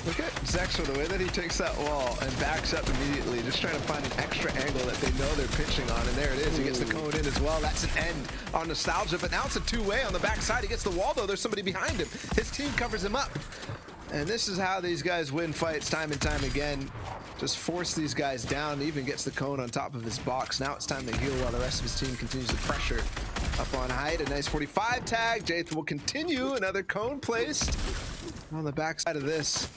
[SPEAKER 1] Look at Zexro, the way that he takes that wall and backs up immediately, just trying to find an extra angle that they know they're pitching on. And there it is. He gets the cone in as well. That's an end on Nostalgia, but now it's a two-way on the backside. He gets the wall though. There's somebody behind him. His team covers him up. And this is how these guys win fights time and time again. Just force these guys down. Even gets the cone on top of his box. Now it's time to heal while the rest of his team continues to pressure up on height. A nice 45 tag. Jathan will continue. Another cone placed on the backside of this.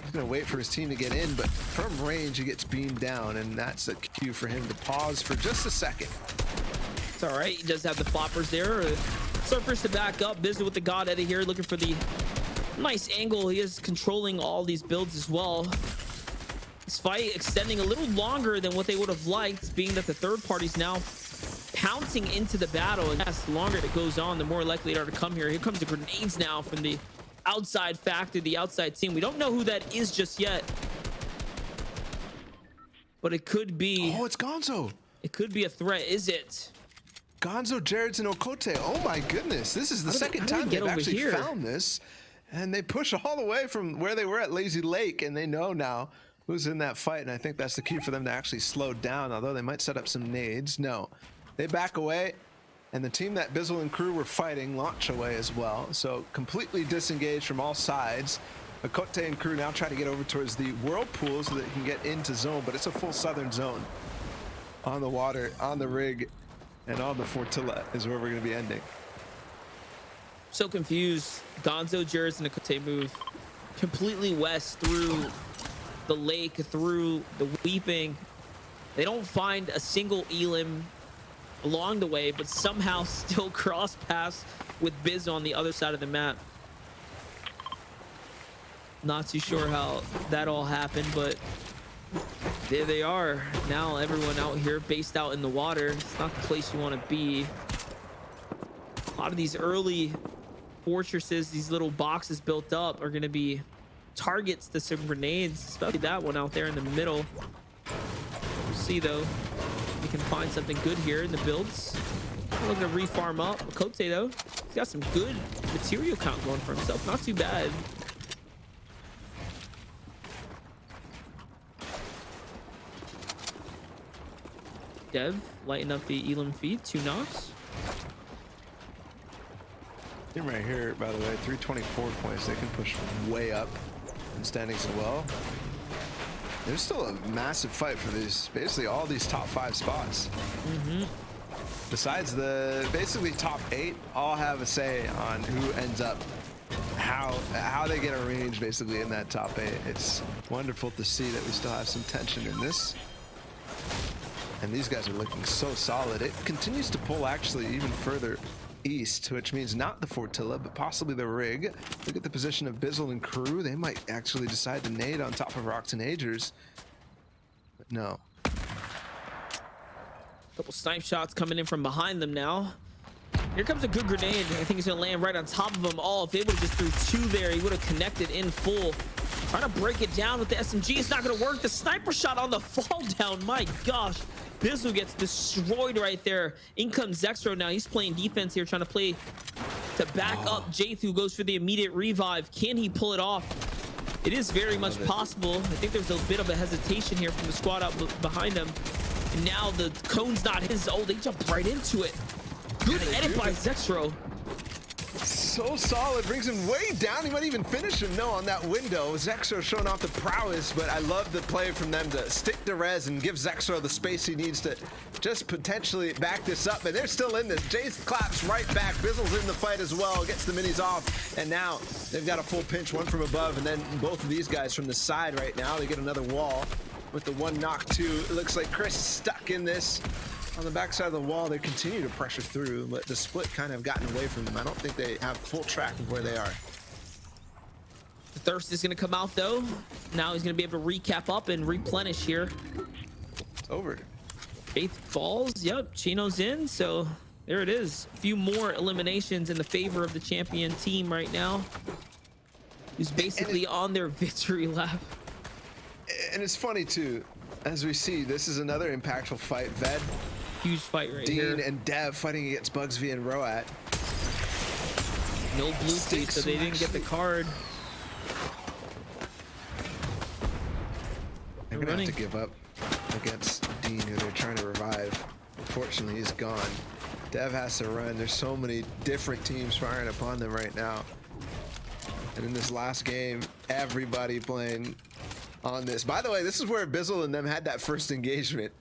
[SPEAKER 1] He's gonna wait for his team to get in, but from range he gets beamed down, and that's a cue for him to pause for just a second.
[SPEAKER 2] It's all right. He does have the floppers there. Surfers to back up. Busy with the God Edit here, looking for the nice angle. He is controlling all these builds as well. This fight extending a little longer than what they would have liked, being that the third party's now pouncing into the battle, and yes, the longer it goes on, the more likely they are to come here. Here comes the grenades now from the outside factor, the outside team. We don't know who that is just yet, but it could be.
[SPEAKER 1] Oh, it's Gonzo.
[SPEAKER 2] It could be a threat. Is it?
[SPEAKER 1] Gonzo, Jared's, and Okote. Oh my goodness. This is the second time they've actually found this. And they push all the way from where they were at Lazy Lake, and they know now who's in that fight. And I think that's the key for them to actually slow down, although they might set up some nades. No, they back away, and the team that Bizzle and crew were fighting launch away as well. So completely disengaged from all sides. Okote and crew now try to get over towards the whirlpool so that they can get into zone, but it's a full southern zone. On the water, on the rig, and on the Fortilla is where we're going to be ending.
[SPEAKER 2] So confused. Gonzo, Jers, and Okote move completely west through the lake, through the Weeping. They don't find a single Elim along the way, but somehow still cross paths with Biz on the other side of the map. Not too sure how that all happened, but there they are. Now everyone out here based out in the water. It's not the place you want to be. A lot of these early fortresses, these little boxes built up, are going to be targets to some grenades, especially that one out there in the middle. We'll see though. We can find something good here in the builds. Looking to refarm up. Kote though, he's got some good material count going for himself. Not too bad. Dev lighting up the Elam feed. 2 knocks.
[SPEAKER 1] Team right here, by the way, 324 points. They can push way up in standings as well. There's still a massive fight for these, basically all these top 5 spots. Besides the basically top 8, all have a say on who ends up, how they get arranged basically in that top 8. It's wonderful to see that we still have some tension in this. And these guys are looking so solid. It continues to pull actually even further east, which means not the Fortilla, but possibly the rig. Look at the position of Bizzle and crew. They might actually decide to nade on top of Rocks and Agers. But no.
[SPEAKER 2] Couple snipe shots coming in from behind them now. Here comes a good grenade. I think he's gonna land right on top of them all. If they would have just threw 2 there, he would have connected in full. Trying to break it down with the SMG. It's not gonna work. The sniper shot on the fall down. My gosh. Bizzle gets destroyed right there. In comes Zexro now. He's playing defense here, trying to play to back up Jath, who goes for the immediate revive. Can he pull it off? It is very much possible. I think there's a bit of a hesitation here from the squad out behind him. And now the cone's not his. Oh, they jumped right into it. Good edit by Zexro.
[SPEAKER 1] So so solid, brings him way down. He might even finish him. No, on that window. Zexro showing off the prowess, but I love the play from them to stick to res and give Zexro the space he needs to just potentially back this up. And they're still in this. Jace claps right back. Bizzle's in the fight as well, gets the minis off, and now they've got a full pinch, one from above, and then both of these guys from the side right now. They get another wall with the one knock two. It looks like Chris is stuck in this. On the backside of the wall, they continue to pressure through, but the split kind of gotten away from them. I don't think they have full track of where they are.
[SPEAKER 2] The thirst is going to come out, though. Now he's going to be able to recap up and replenish here.
[SPEAKER 1] It's over.
[SPEAKER 2] Faith falls. Yep, Chino's in. So there it is. A few more eliminations in the favor of the champion team right now, who's basically on their victory lap.
[SPEAKER 1] And it's funny, too. As we see, this is another impactful fight. Ved,
[SPEAKER 2] huge fight right here.
[SPEAKER 1] Dean and Dev fighting against Bugsv and Roat.
[SPEAKER 2] No blue teeth, so they didn't get the card.
[SPEAKER 1] They're gonna have to give up against Dean, who they're trying to revive. Unfortunately, he's gone. Dev has to run. There's so many different teams firing upon them right now. And in this last game, everybody playing on this. By the way, this is where Bizzle and them had that first engagement.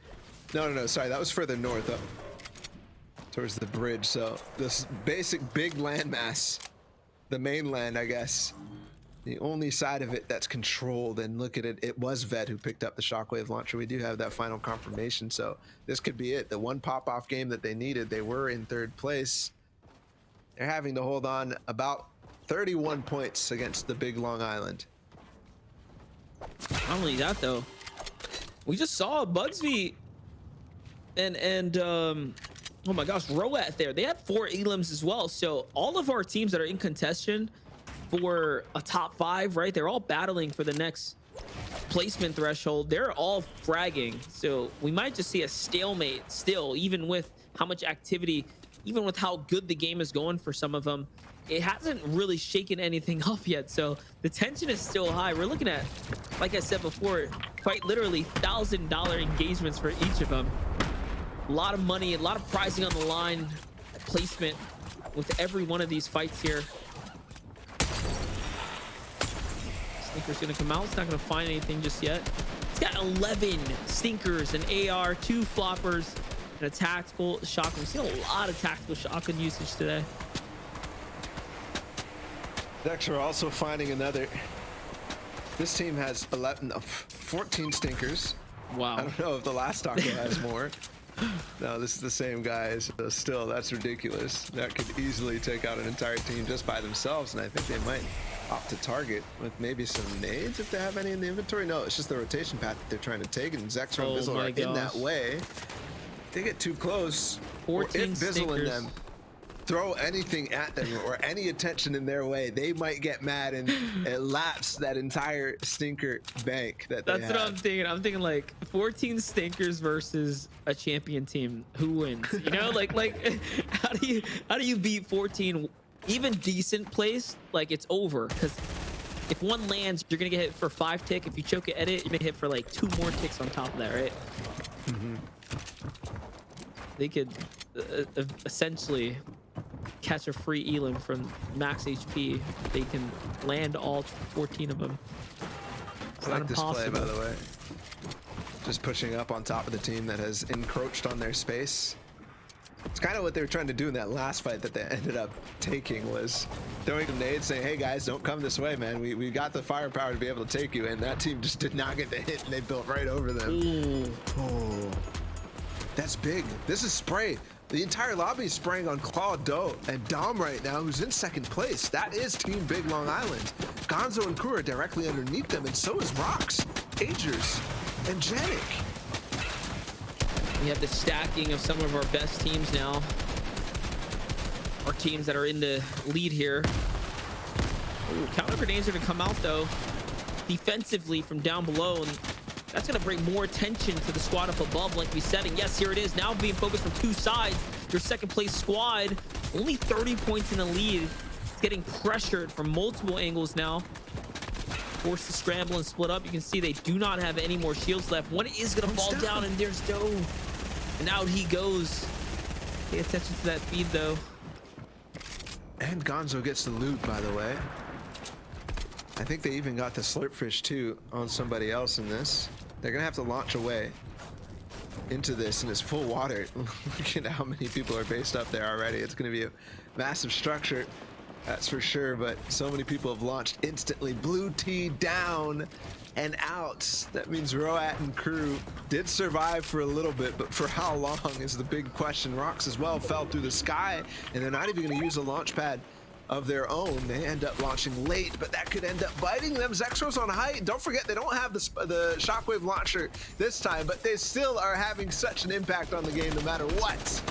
[SPEAKER 1] No, sorry, that was further north, up towards the bridge. So this basic big landmass, the mainland, I guess, the only side of it that's controlled. And look at it, it was Ved who picked up the shockwave launcher. We do have that final confirmation, so this could be it. The one pop-off game that they needed. They were in third place. They're having to hold on about 31 points against the big Long Island.
[SPEAKER 2] Not only that, though, we just saw Bugsv and oh my gosh, Roat there. They had 4 elims as well. So all of our teams that are in contention for a top 5, right? They're all battling for the next placement threshold. They're all fragging. So we might just see a stalemate still, even with how much activity, even with how good the game is going for some of them. It hasn't really shaken anything up yet, so the tension is still high. We're looking at, like I said before, quite literally $1,000 engagements for each of them. A lot of money, a lot of pricing on the line, placement with every one of these fights here. Stinker's gonna come out. It's not gonna find anything just yet. It's got 11 stinkers, an AR, 2 floppers, and a tactical shotgun. We've seen a lot of tactical shotgun usage today.
[SPEAKER 1] Dexter also finding another. This team has 14 stinkers.
[SPEAKER 2] Wow.
[SPEAKER 1] I don't know if the last taco has more. No, this is the same guys. So still, that's ridiculous. That could easily take out an entire team just by themselves, and I think they might opt to target with maybe some nades if they have any in the inventory. No, it's just the rotation path that they're trying to take, and Zexro and Bizzle are in that way. If they get too close,
[SPEAKER 2] 14
[SPEAKER 1] or if Bizzle
[SPEAKER 2] stinkers.
[SPEAKER 1] and them throw anything at them or any attention in their way, they might get mad and lapse that entire stinker bank that they have.
[SPEAKER 2] That's what I'm thinking. I'm thinking like 14 stinkers versus a champion team. Who wins? You know, like how do you beat 14 even decent plays? Like, it's over, because if one lands, you're gonna get hit for 5 tick. If you choke it, edit, you're gonna hit for like 2 more ticks on top of that, right?
[SPEAKER 1] Mm-hmm.
[SPEAKER 2] They could essentially catch a free elim from max HP. They can land all 14 of them. It's
[SPEAKER 1] I like this play, by
[SPEAKER 2] impossible.
[SPEAKER 1] the way. Just pushing up on top of the team that has encroached on their space. It's kind of what they were trying to do in that last fight that they ended up taking, was throwing grenades saying, hey guys, don't come this way, man. We got the firepower to be able to take you. And that team just did not get the hit, and they built right over them.
[SPEAKER 2] Ooh.
[SPEAKER 1] Oh, that's big. This is spray. The entire lobby is spraying on Claude Doe and Dom right now, who's in 2nd place. That is Team Big Long Island. Gonzo and Crew are directly underneath them, and so is Rox, Agers, and Janik.
[SPEAKER 2] We have the stacking of some of our best teams now. Our teams that are in the lead here. Ooh, counter grenades are gonna come out though, defensively from down below, and that's gonna bring more attention to the squad up above, like we said. And yes, here it is, now being focused from 2 sides. Your 2nd place squad, only 30 points in the lead. It's getting pressured from multiple angles now. Forced to scramble and split up. You can see they do not have any more shields left. One is gonna fall down, and there's Doe. And out he goes. Pay attention to that feed though.
[SPEAKER 1] And Gonzo gets the loot, by the way. I think they even got the slurpfish too on somebody else in this. They're gonna have to launch away into this, and it's full water. Look at how many people are based up there already. It's gonna be a massive structure, that's for sure, but so many people have launched instantly. Blue T down and out. That means Roat and crew did survive for a little bit, but for how long is the big question. Rocks as well fell through the sky, and they're not even gonna use a launch pad of their own. They end up launching late, but that could end up biting them. Zexro's on height. Don't forget, they don't have the shockwave launcher this time, but they still are having such an impact on the game no matter what.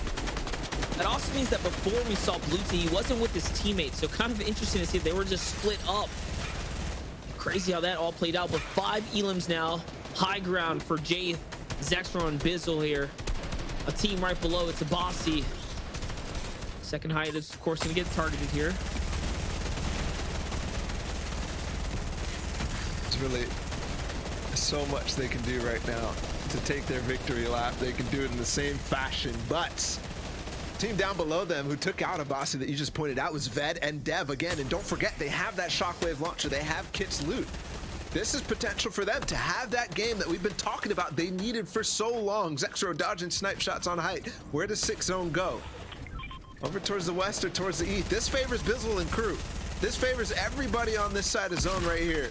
[SPEAKER 2] That also means that before we saw Blue T, he wasn't with his teammates, so kind of interesting to see if they were just split up. Crazy how that all played out, but 5 elims now. High ground for Jay, Zexro, and Bizzle here. A team right below, it's a Bossy. Second height is, of course, going to get targeted here.
[SPEAKER 1] It's really so much they can do right now to take their victory lap. They can do it in the same fashion, but team down below them who took out a Bossy that you just pointed out was Ved and Dev again. And don't forget, they have that shockwave launcher. They have Kit's loot. This is potential for them to have that game that we've been talking about they needed for so long. Zexro dodging snipe shots on height. Where does 6 zone go? Over towards the west or towards the east? This favors Bizzle and crew. This favors everybody on this side of zone right here.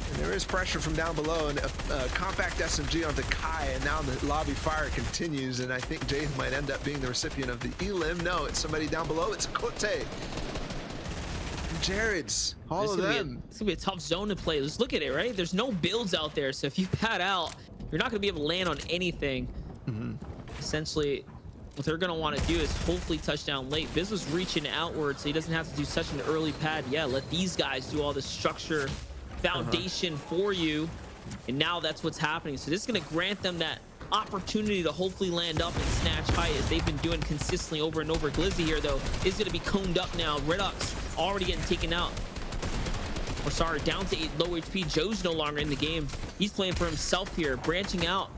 [SPEAKER 1] And there is pressure from down below, and a compact SMG onto Kai, and now the lobby fire continues, and I think Jade might end up being the recipient of the elim. No, it's somebody down below. It's Kote. And Jared's. All of them.
[SPEAKER 2] It's gonna be a tough zone to play. Let's look at it, right? There's no builds out there, so if you pad out, you're not gonna be able to land on anything. Essentially, what they're going to want to do is hopefully touch down late. Biz was reaching outward, so he doesn't have to do such an early pad. Yeah, let these guys do all the structure foundation for you. And now that's what's happening. So this is going to grant them that opportunity to hopefully land up and snatch height, as they've been doing consistently over and over. Glizzy here, though, is going to be coned up now. Redux already getting taken out. Or sorry, down to 8 low HP. Joe's no longer in the game. He's playing for himself here, branching out.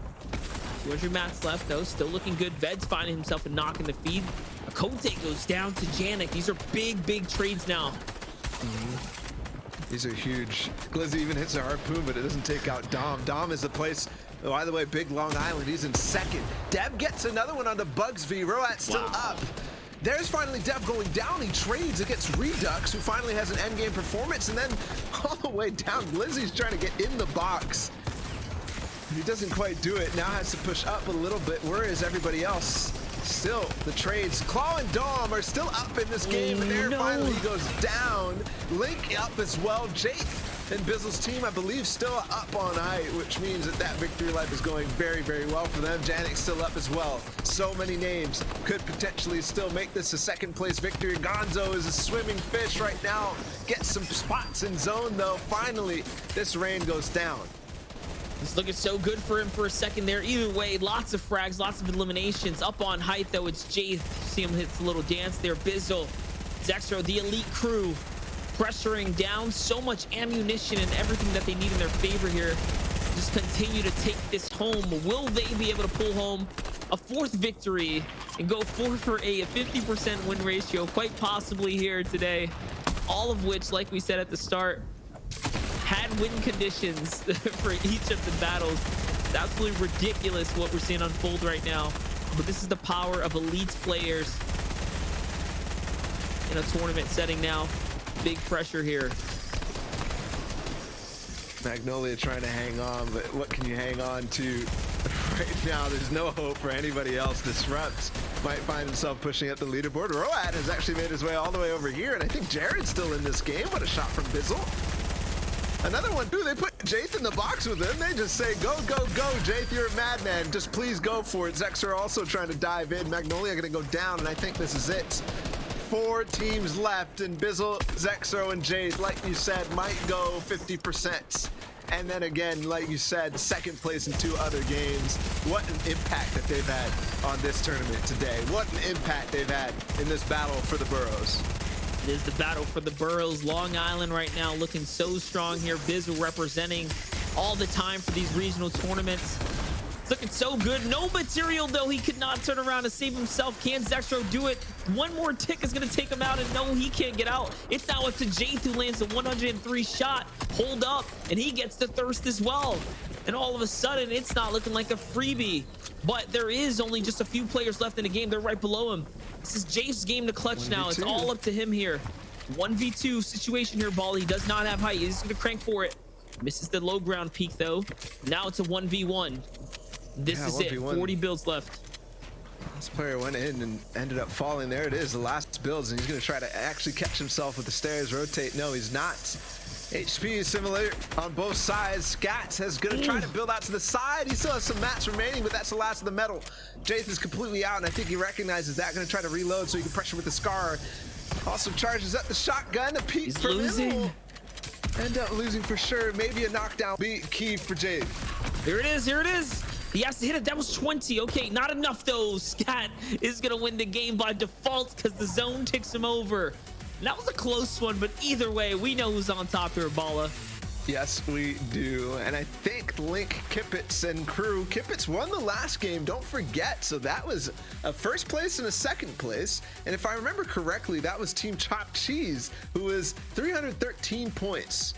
[SPEAKER 2] 200 mats left, though. Still looking good. Ved's finding himself a knock in the feed. A Kote goes down to Janik. These are big trades now.
[SPEAKER 1] These are huge. Glizzy even hits a harpoon, but it doesn't take out Dom. Dom is the place. Oh, by the way, big Long Island. He's in second. Dev gets another one onto Bugs V. Roat's still up. There's finally Dev going down. He trades against Redux, who finally has an endgame performance, and then all the way down, Glizzy's trying to get in the box. He doesn't quite do it. Now has to push up a little bit. Where is everybody else? Still, the trades. Claw and Dom are still up in this game, and there finally goes down. Link up as well. Jake and Bizzle's team, I believe, still up on height, which means that victory lap is going very well for them. Janik's still up as well. So many names could potentially still make this a second place victory. Gonzo is a swimming fish right now. Gets some spots in zone, though. Finally, this rain goes down.
[SPEAKER 2] It's looking so good for him for a second there. Either way, lots of frags, lots of eliminations. Up on height, though, it's Jade. See him hit a little dance there. Bizzle, Zexro, the elite crew, pressuring down. So much ammunition and everything that they need in their favor here. Just continue to take this home. Will they be able to pull home a 4th victory and go 4 for 8, a 50% win ratio, quite possibly here today? All of which, like we said at the start, had win conditions for each of the battles. It's absolutely ridiculous what we're seeing unfold right now. But this is the power of elite players in a tournament setting now. Big pressure here.
[SPEAKER 1] Magnolia trying to hang on, but what can you hang on to right now? There's no hope for anybody else. Disrupt might find himself pushing up the leaderboard. Roat has actually made his way all the way over here, and I think Jared's still in this game. What a shot from Bizzle. Another one, too. They put Jaith in the box with him. They just say, go, Jaith, you're a madman. Just please go for it. Zexer also trying to dive in. Magnolia going to go down, and I think this is it. 4 teams left, and Bizzle, Zexro, and Jaith, like you said, might go 50%. And then again, like you said, second place in 2 other games. What an impact that they've had on this tournament today. What an impact they've had in this battle for the Boroughs.
[SPEAKER 2] It is the battle for the Boroughs. Long Island right now looking so strong here. Bizzle representing all the time for these regional tournaments. It's looking so good. No material, though. He could not turn around to save himself. Can Zextro do it? One more tick is going to take him out, and no, he can't get out. It's now up to Jayth, who lands a 103 shot. Hold up, and he gets the thirst as well. And all of a sudden, it's not looking like a freebie. But there is only just a few players left in the game. They're right below him. This is Jayth's game to clutch now. It's all up to him here. 1v2 situation here, Ball. He does not have height. He's going to crank for it. Misses the low ground peak, though. Now it's a 1v1. This is 1v1. It. 40 builds left.
[SPEAKER 1] This player went in and ended up falling. There it is, the last builds, and he's going to try to actually catch himself with the stairs, rotate. No, he's not. HP is similar on both sides. Scats is going to try to build out to the side. He still has some mats remaining, but that's the last of the metal. Jayth is completely out, and I think he recognizes that. Going to try to reload so he can pressure with the Scar. Also charges up the shotgun. A peek from him will end up losing for sure. Maybe a knockdown be key for Jayth.
[SPEAKER 2] Here it is. Here it is. He has to hit it. That was 20. Okay, not enough though. Scat is gonna win the game by default because the zone takes him over. And that was a close one, but either way, we know who's on top here, Bala.
[SPEAKER 1] Yes, we do. And I think Link, Kippets, and crew. Kippets won the last game, don't forget. So that was a first place and a second place. And if I remember correctly, that was Team Chopped Cheese, who was 313 points.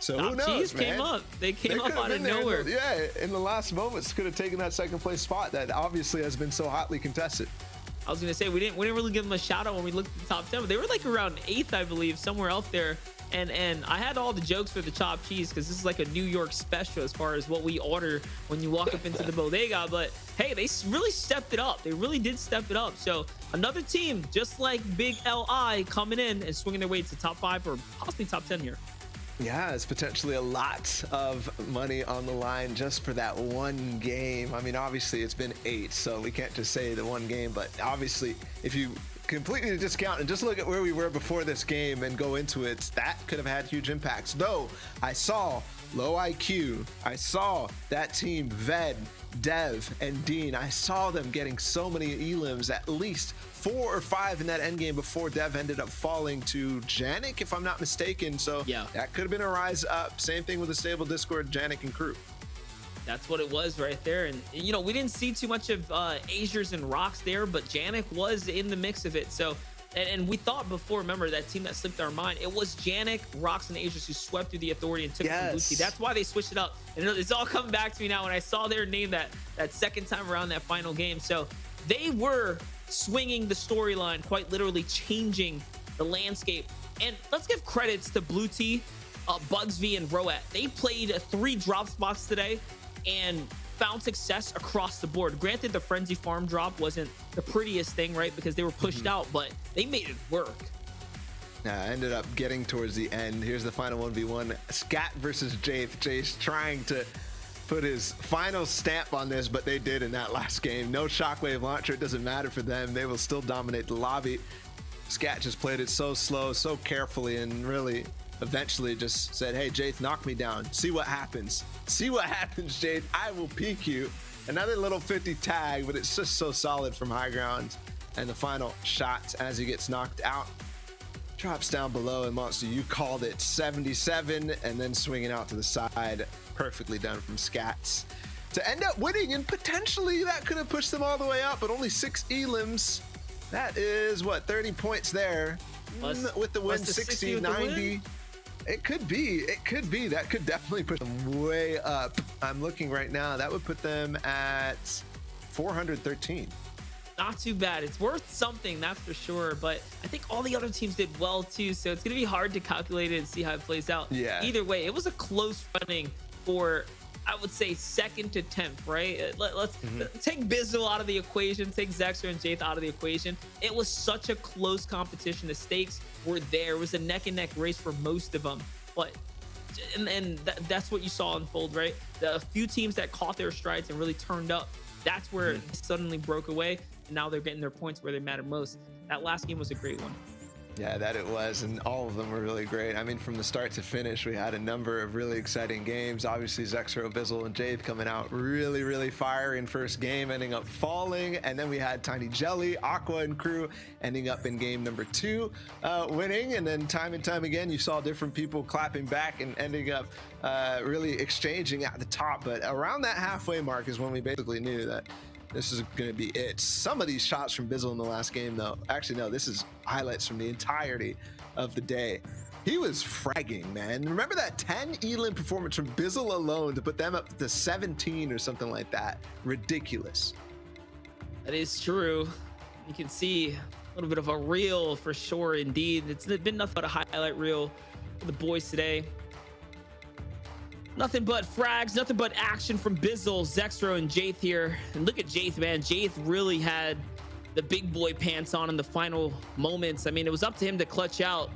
[SPEAKER 1] So who knows, man?
[SPEAKER 2] Came up. They came up out of nowhere.
[SPEAKER 1] Yeah, in the last moments, could have taken that second place spot that obviously has been so hotly contested.
[SPEAKER 2] I was gonna say we didn't really give them a shout out when we looked at the top 10, but they were like around 8th, I believe, somewhere out there. And I had all the jokes for the chopped cheese because this is like a New York special as far as what we order when you walk up into the bodega. But hey, they really stepped it up. They really did step it up. So another team just like Big LI coming in and swinging their way to top 5 or possibly top 10 here.
[SPEAKER 1] Yeah, it's potentially a lot of money on the line just for that one game. I mean, obviously it's been 8, so we can't just say the one game, but obviously if you completely discount and just look at where we were before this game and go into it, that could have had huge impacts. Though I saw low IQ, I saw that team Ved, Dev, and Dean. I saw them getting so many elims, at least 4 or 5 in that end game before Dev ended up falling to Janik, if I'm not mistaken. So yeah, that could have been a rise up. Same thing with the stable Discord, Janik and crew.
[SPEAKER 2] That's what it was right there. And you know, we didn't see too much of Azures and Rocks there, but Janik was in the mix of it. So and we thought before, remember that team that slipped our mind, it was Janik, Rocks, and Azures who swept through the Authority and took it from Lucy. That's why they switched it up. And it's all coming back to me now when I saw their name that second time around that final game. So they were swinging the storyline, quite literally changing the landscape. And let's give credits to Blue T, Bugs V, and Roat. They played 3 drop spots today and found success across the board. Granted, the Frenzy Farm drop wasn't the prettiest thing, right? Because they were pushed out, but they made it work.
[SPEAKER 1] I ended up getting towards the end. Here's the final 1v1. Scat versus Jayth. Jayth trying to put his final stamp on this, but they did in that last game. No shockwave launcher. It doesn't matter for them. They will still dominate the lobby. Scat just played it so slow, so carefully, and really eventually just said, hey, Jayth, knock me down. See what happens. See what happens, Jayth. I will peek you. Another little 50 tag, but it's just so solid from high ground. And the final shot as he gets knocked out. Drops down below, and Monster, you called it, 77, and then swinging out to the side. Perfectly done from Scats to end up winning, and potentially that could have pushed them all the way up, but only 6 elims. That is, what, 30 points there. With the win, 60, 90. It could be. That could definitely push them way up. I'm looking right now. That would put them at 413.
[SPEAKER 2] Not too bad. It's worth something, that's for sure. But I think all the other teams did well too, so it's gonna be hard to calculate it and see how it plays out. Yeah. Either way, it was a close running for, I would say, 2nd to 10th, right? Let's take Bizzle out of the equation, take Zexer and Jayth out of the equation. It was such a close competition. The stakes were there. It was a neck and neck race for most of them. But that's what you saw unfold, right? The few teams that caught their strides and really turned up, that's where it suddenly broke away. And now they're getting their points where they matter most. That last game was a great one.
[SPEAKER 1] Yeah, that it was, and all of them were really great. I mean, from the start to finish, we had a number of really exciting games. Obviously, Zexro, Bizzle, and Jade coming out really fire in first game, ending up falling. And then we had Tiny Jelly, Aqua, and crew ending up in game number 2, winning. And then time and time again, you saw different people clapping back and ending up really exchanging at the top. But around that halfway mark is when we basically knew that this is going to be it. Some of these shots from Bizzle in the last game, though, actually, no, this is highlights from the entirety of the day. He was fragging, man. Remember that 10 Elim performance from Bizzle alone to put them up to 17 or something like that? Ridiculous.
[SPEAKER 2] That is true. You can see a little bit of a reel for sure, indeed. It's been nothing but a highlight reel for the boys today. Nothing but frags, nothing but action from Bizzle, Zexro, and Jaith here. And look at Jaith, man. Jaith really had the big boy pants on in the final moments. I mean, it was up to him to clutch out.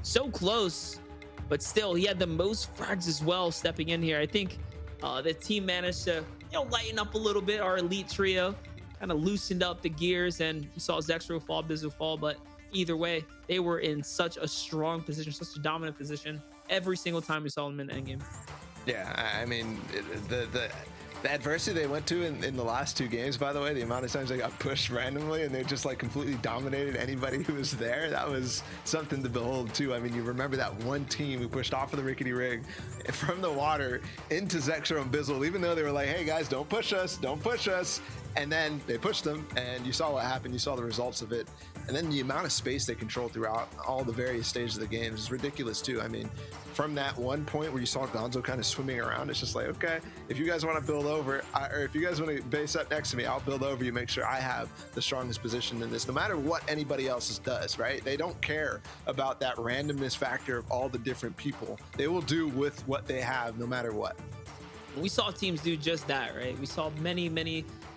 [SPEAKER 2] So close, but still, he had the most frags as well stepping in here. I think the team managed to, lighten up a little bit. Our elite trio kind of loosened up the gears, and you saw Zexro fall, Bizzle fall, but either way, they were in such a strong position, such a dominant position every single time we saw them in the endgame.
[SPEAKER 1] Yeah, I mean, the adversity they went to in the last 2 games, by the way, the amount of times they got pushed randomly and they just like completely dominated anybody who was there, that was something to behold too. I mean, you remember that one team who pushed off of the rickety rig from the water into Zexro and Bizzle, even though they were like, hey guys, don't push us, don't push us. And then they pushed them, and you saw what happened. You saw the results of it. And then the amount of space they controlled throughout all the various stages of the games is ridiculous too. I mean, from that one point where you saw Gonzo kind of swimming around, it's just like, okay, if you guys want to build over, or if you guys want to base up next to me, I'll build over you, make sure I have the strongest position in this, no matter what anybody else does, right? They don't care about that randomness factor of all the different people. They will do with what they have, no matter what.
[SPEAKER 2] We saw teams do just that, right? We saw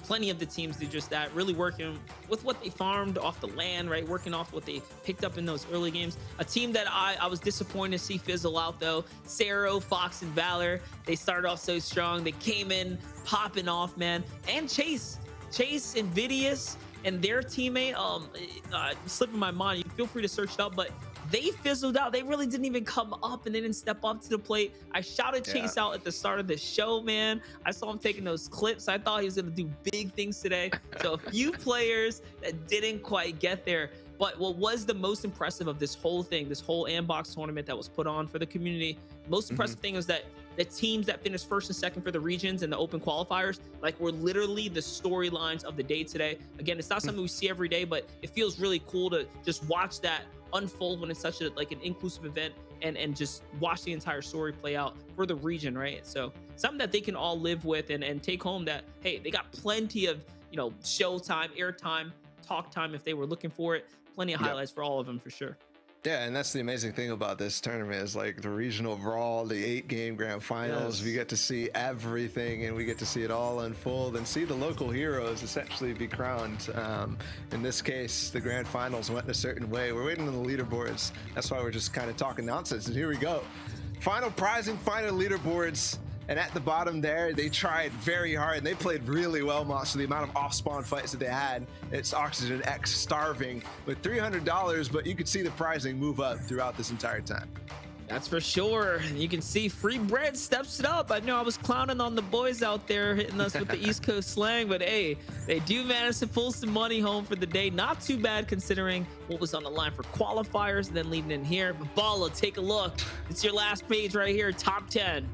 [SPEAKER 2] plenty of the teams do just that, really working with what they farmed off the land, right? Working off what they picked up in those early games. A team that I was disappointed to see fizzle out though, Sero, Fox, and Valor. They started off so strong. They came in popping off, man. And Chase, Invidious, and their teammate, slipping my mind. You feel free to search it up, but they fizzled out. They really didn't even come up, and they didn't step up to the plate. I shouted Chase out at the start of the show, man. I saw him taking those clips. I thought he was going to do big things today. So a few players that didn't quite get there. But what was the most impressive of this whole thing, this whole Andbox tournament that was put on for the community, most impressive thing was that the teams that finished first and second for the regions and the open qualifiers, like, were literally the storylines of the day today. Again, it's not something we see every day, but it feels really cool to just watch that unfold when it's such a an inclusive event, and just watch the entire story play out for the region, right? So something that they can all live with and take home, that hey, they got plenty of show time, air time, talk time if they were looking for it. Plenty of highlights for all of them for sure.
[SPEAKER 1] Yeah, and that's the amazing thing about this tournament is like the regional brawl, the 8-game grand finals. We get to see everything, and we get to see it all unfold and see the local heroes essentially be crowned. In this case, the grand finals went in a certain way. We're waiting on the leaderboards. That's why we're just kind of talking nonsense. And here we go. Final prizing, final leaderboards. And at the bottom there, they tried very hard, and they played really well, Moss, for the amount of off-spawn fights that they had. It's Oxygen X starving with $300, but you could see the pricing move up throughout this entire time.
[SPEAKER 2] That's for sure. You can see Free Bread steps it up. I know I was clowning on the boys out there hitting us with the East Coast slang, but hey, they do manage to pull some money home for the day. Not too bad considering what was on the line for qualifiers and then leading in here. But Bala, take a look. It's your last page right here, top 10.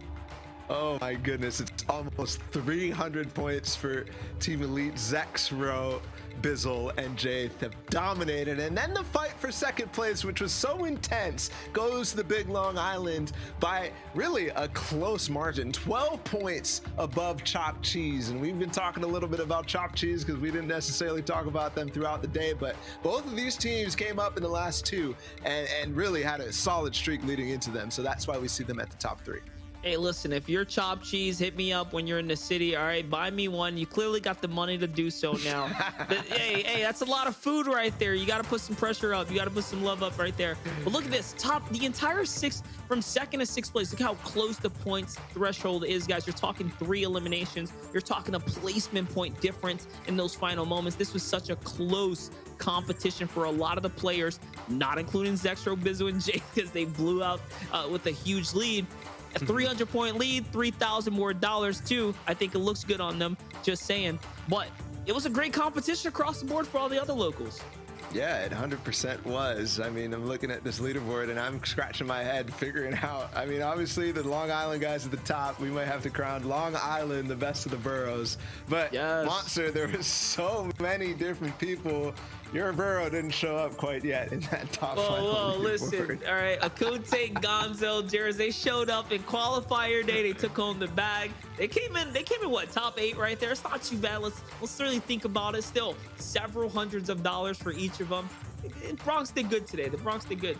[SPEAKER 1] Oh my goodness, it's almost 300 points for Team Elite. Zexro, Bizzle, and Jaith have dominated. And then the fight for second place, which was so intense, goes to the Big Long Island by really a close margin, 12 points above Chopped Cheese. And we've been talking a little bit about Chopped Cheese because we didn't necessarily talk about them throughout the day, but both of these teams came up in the last 2 and really had a solid streak leading into them. So that's why we see them at the top 3.
[SPEAKER 2] Hey, listen, if you're chopped cheese, hit me up when you're in the city. All right, buy me one. You clearly got the money to do so now. But, hey, that's a lot of food right there. You got to put some pressure up. You got to put some love up right there. But look at this, the entire from second to sixth place. Look how close the points threshold is, guys. You're talking 3 eliminations. You're talking a placement point difference in those final moments. This was such a close competition for a lot of the players, not including Zexro, Bizu, and Jake, because they blew out with a huge lead. A 300-point lead, $3,000 more dollars too. I think it looks good on them, just saying. But it was a great competition across the board for all the other locals.
[SPEAKER 1] Yeah, it 100% was. I mean, I'm looking at this leaderboard and I'm scratching my head figuring out. I mean, obviously the Long Island guys at the top, we might have to crown Long Island the best of the boroughs. But yes, Monster, there was so many different people. Your borough didn't show up quite yet in that top
[SPEAKER 2] Whoa, listen. All right, Akute, Gonzo, Jairus, they showed up in qualifier day. They took home the bag. They came in what, top 8 right there? It's not too bad. Let's really think about it. Still several hundreds of dollars for each of them. The Bronx did good today. The Bronx did good.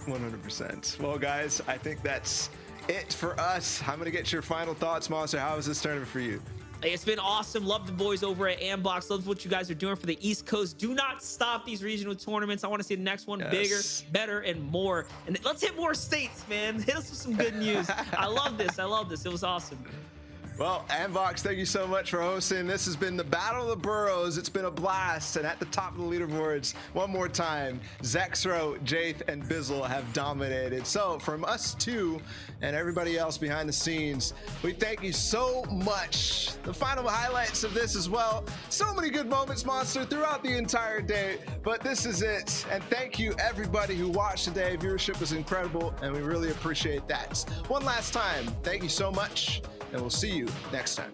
[SPEAKER 1] 100%. Well, guys, I think that's it for us. I'm gonna get your final thoughts, Monster. How was this tournament for you?
[SPEAKER 2] Hey, it's been awesome. Love the boys over at Andbox. Love what you guys are doing for the East Coast. Do not stop these regional tournaments. I want to see the next one bigger, better, and more. And let's hit more states, man. Hit us with some good news. I love this. I love this. It was awesome.
[SPEAKER 1] Well, Andbox, thank you so much for hosting. This has been the Battle of the Boroughs. It's been a blast. And at the top of the leaderboards, one more time, Zexro, Jaith, and Bizzle have dominated. So from us two and everybody else behind the scenes, we thank you so much. The final highlights of this as well. So many good moments, Monster, throughout the entire day. But this is it. And thank you, everybody who watched today. Viewership was incredible, and we really appreciate that. One last time, thank you so much. And we'll see you next time.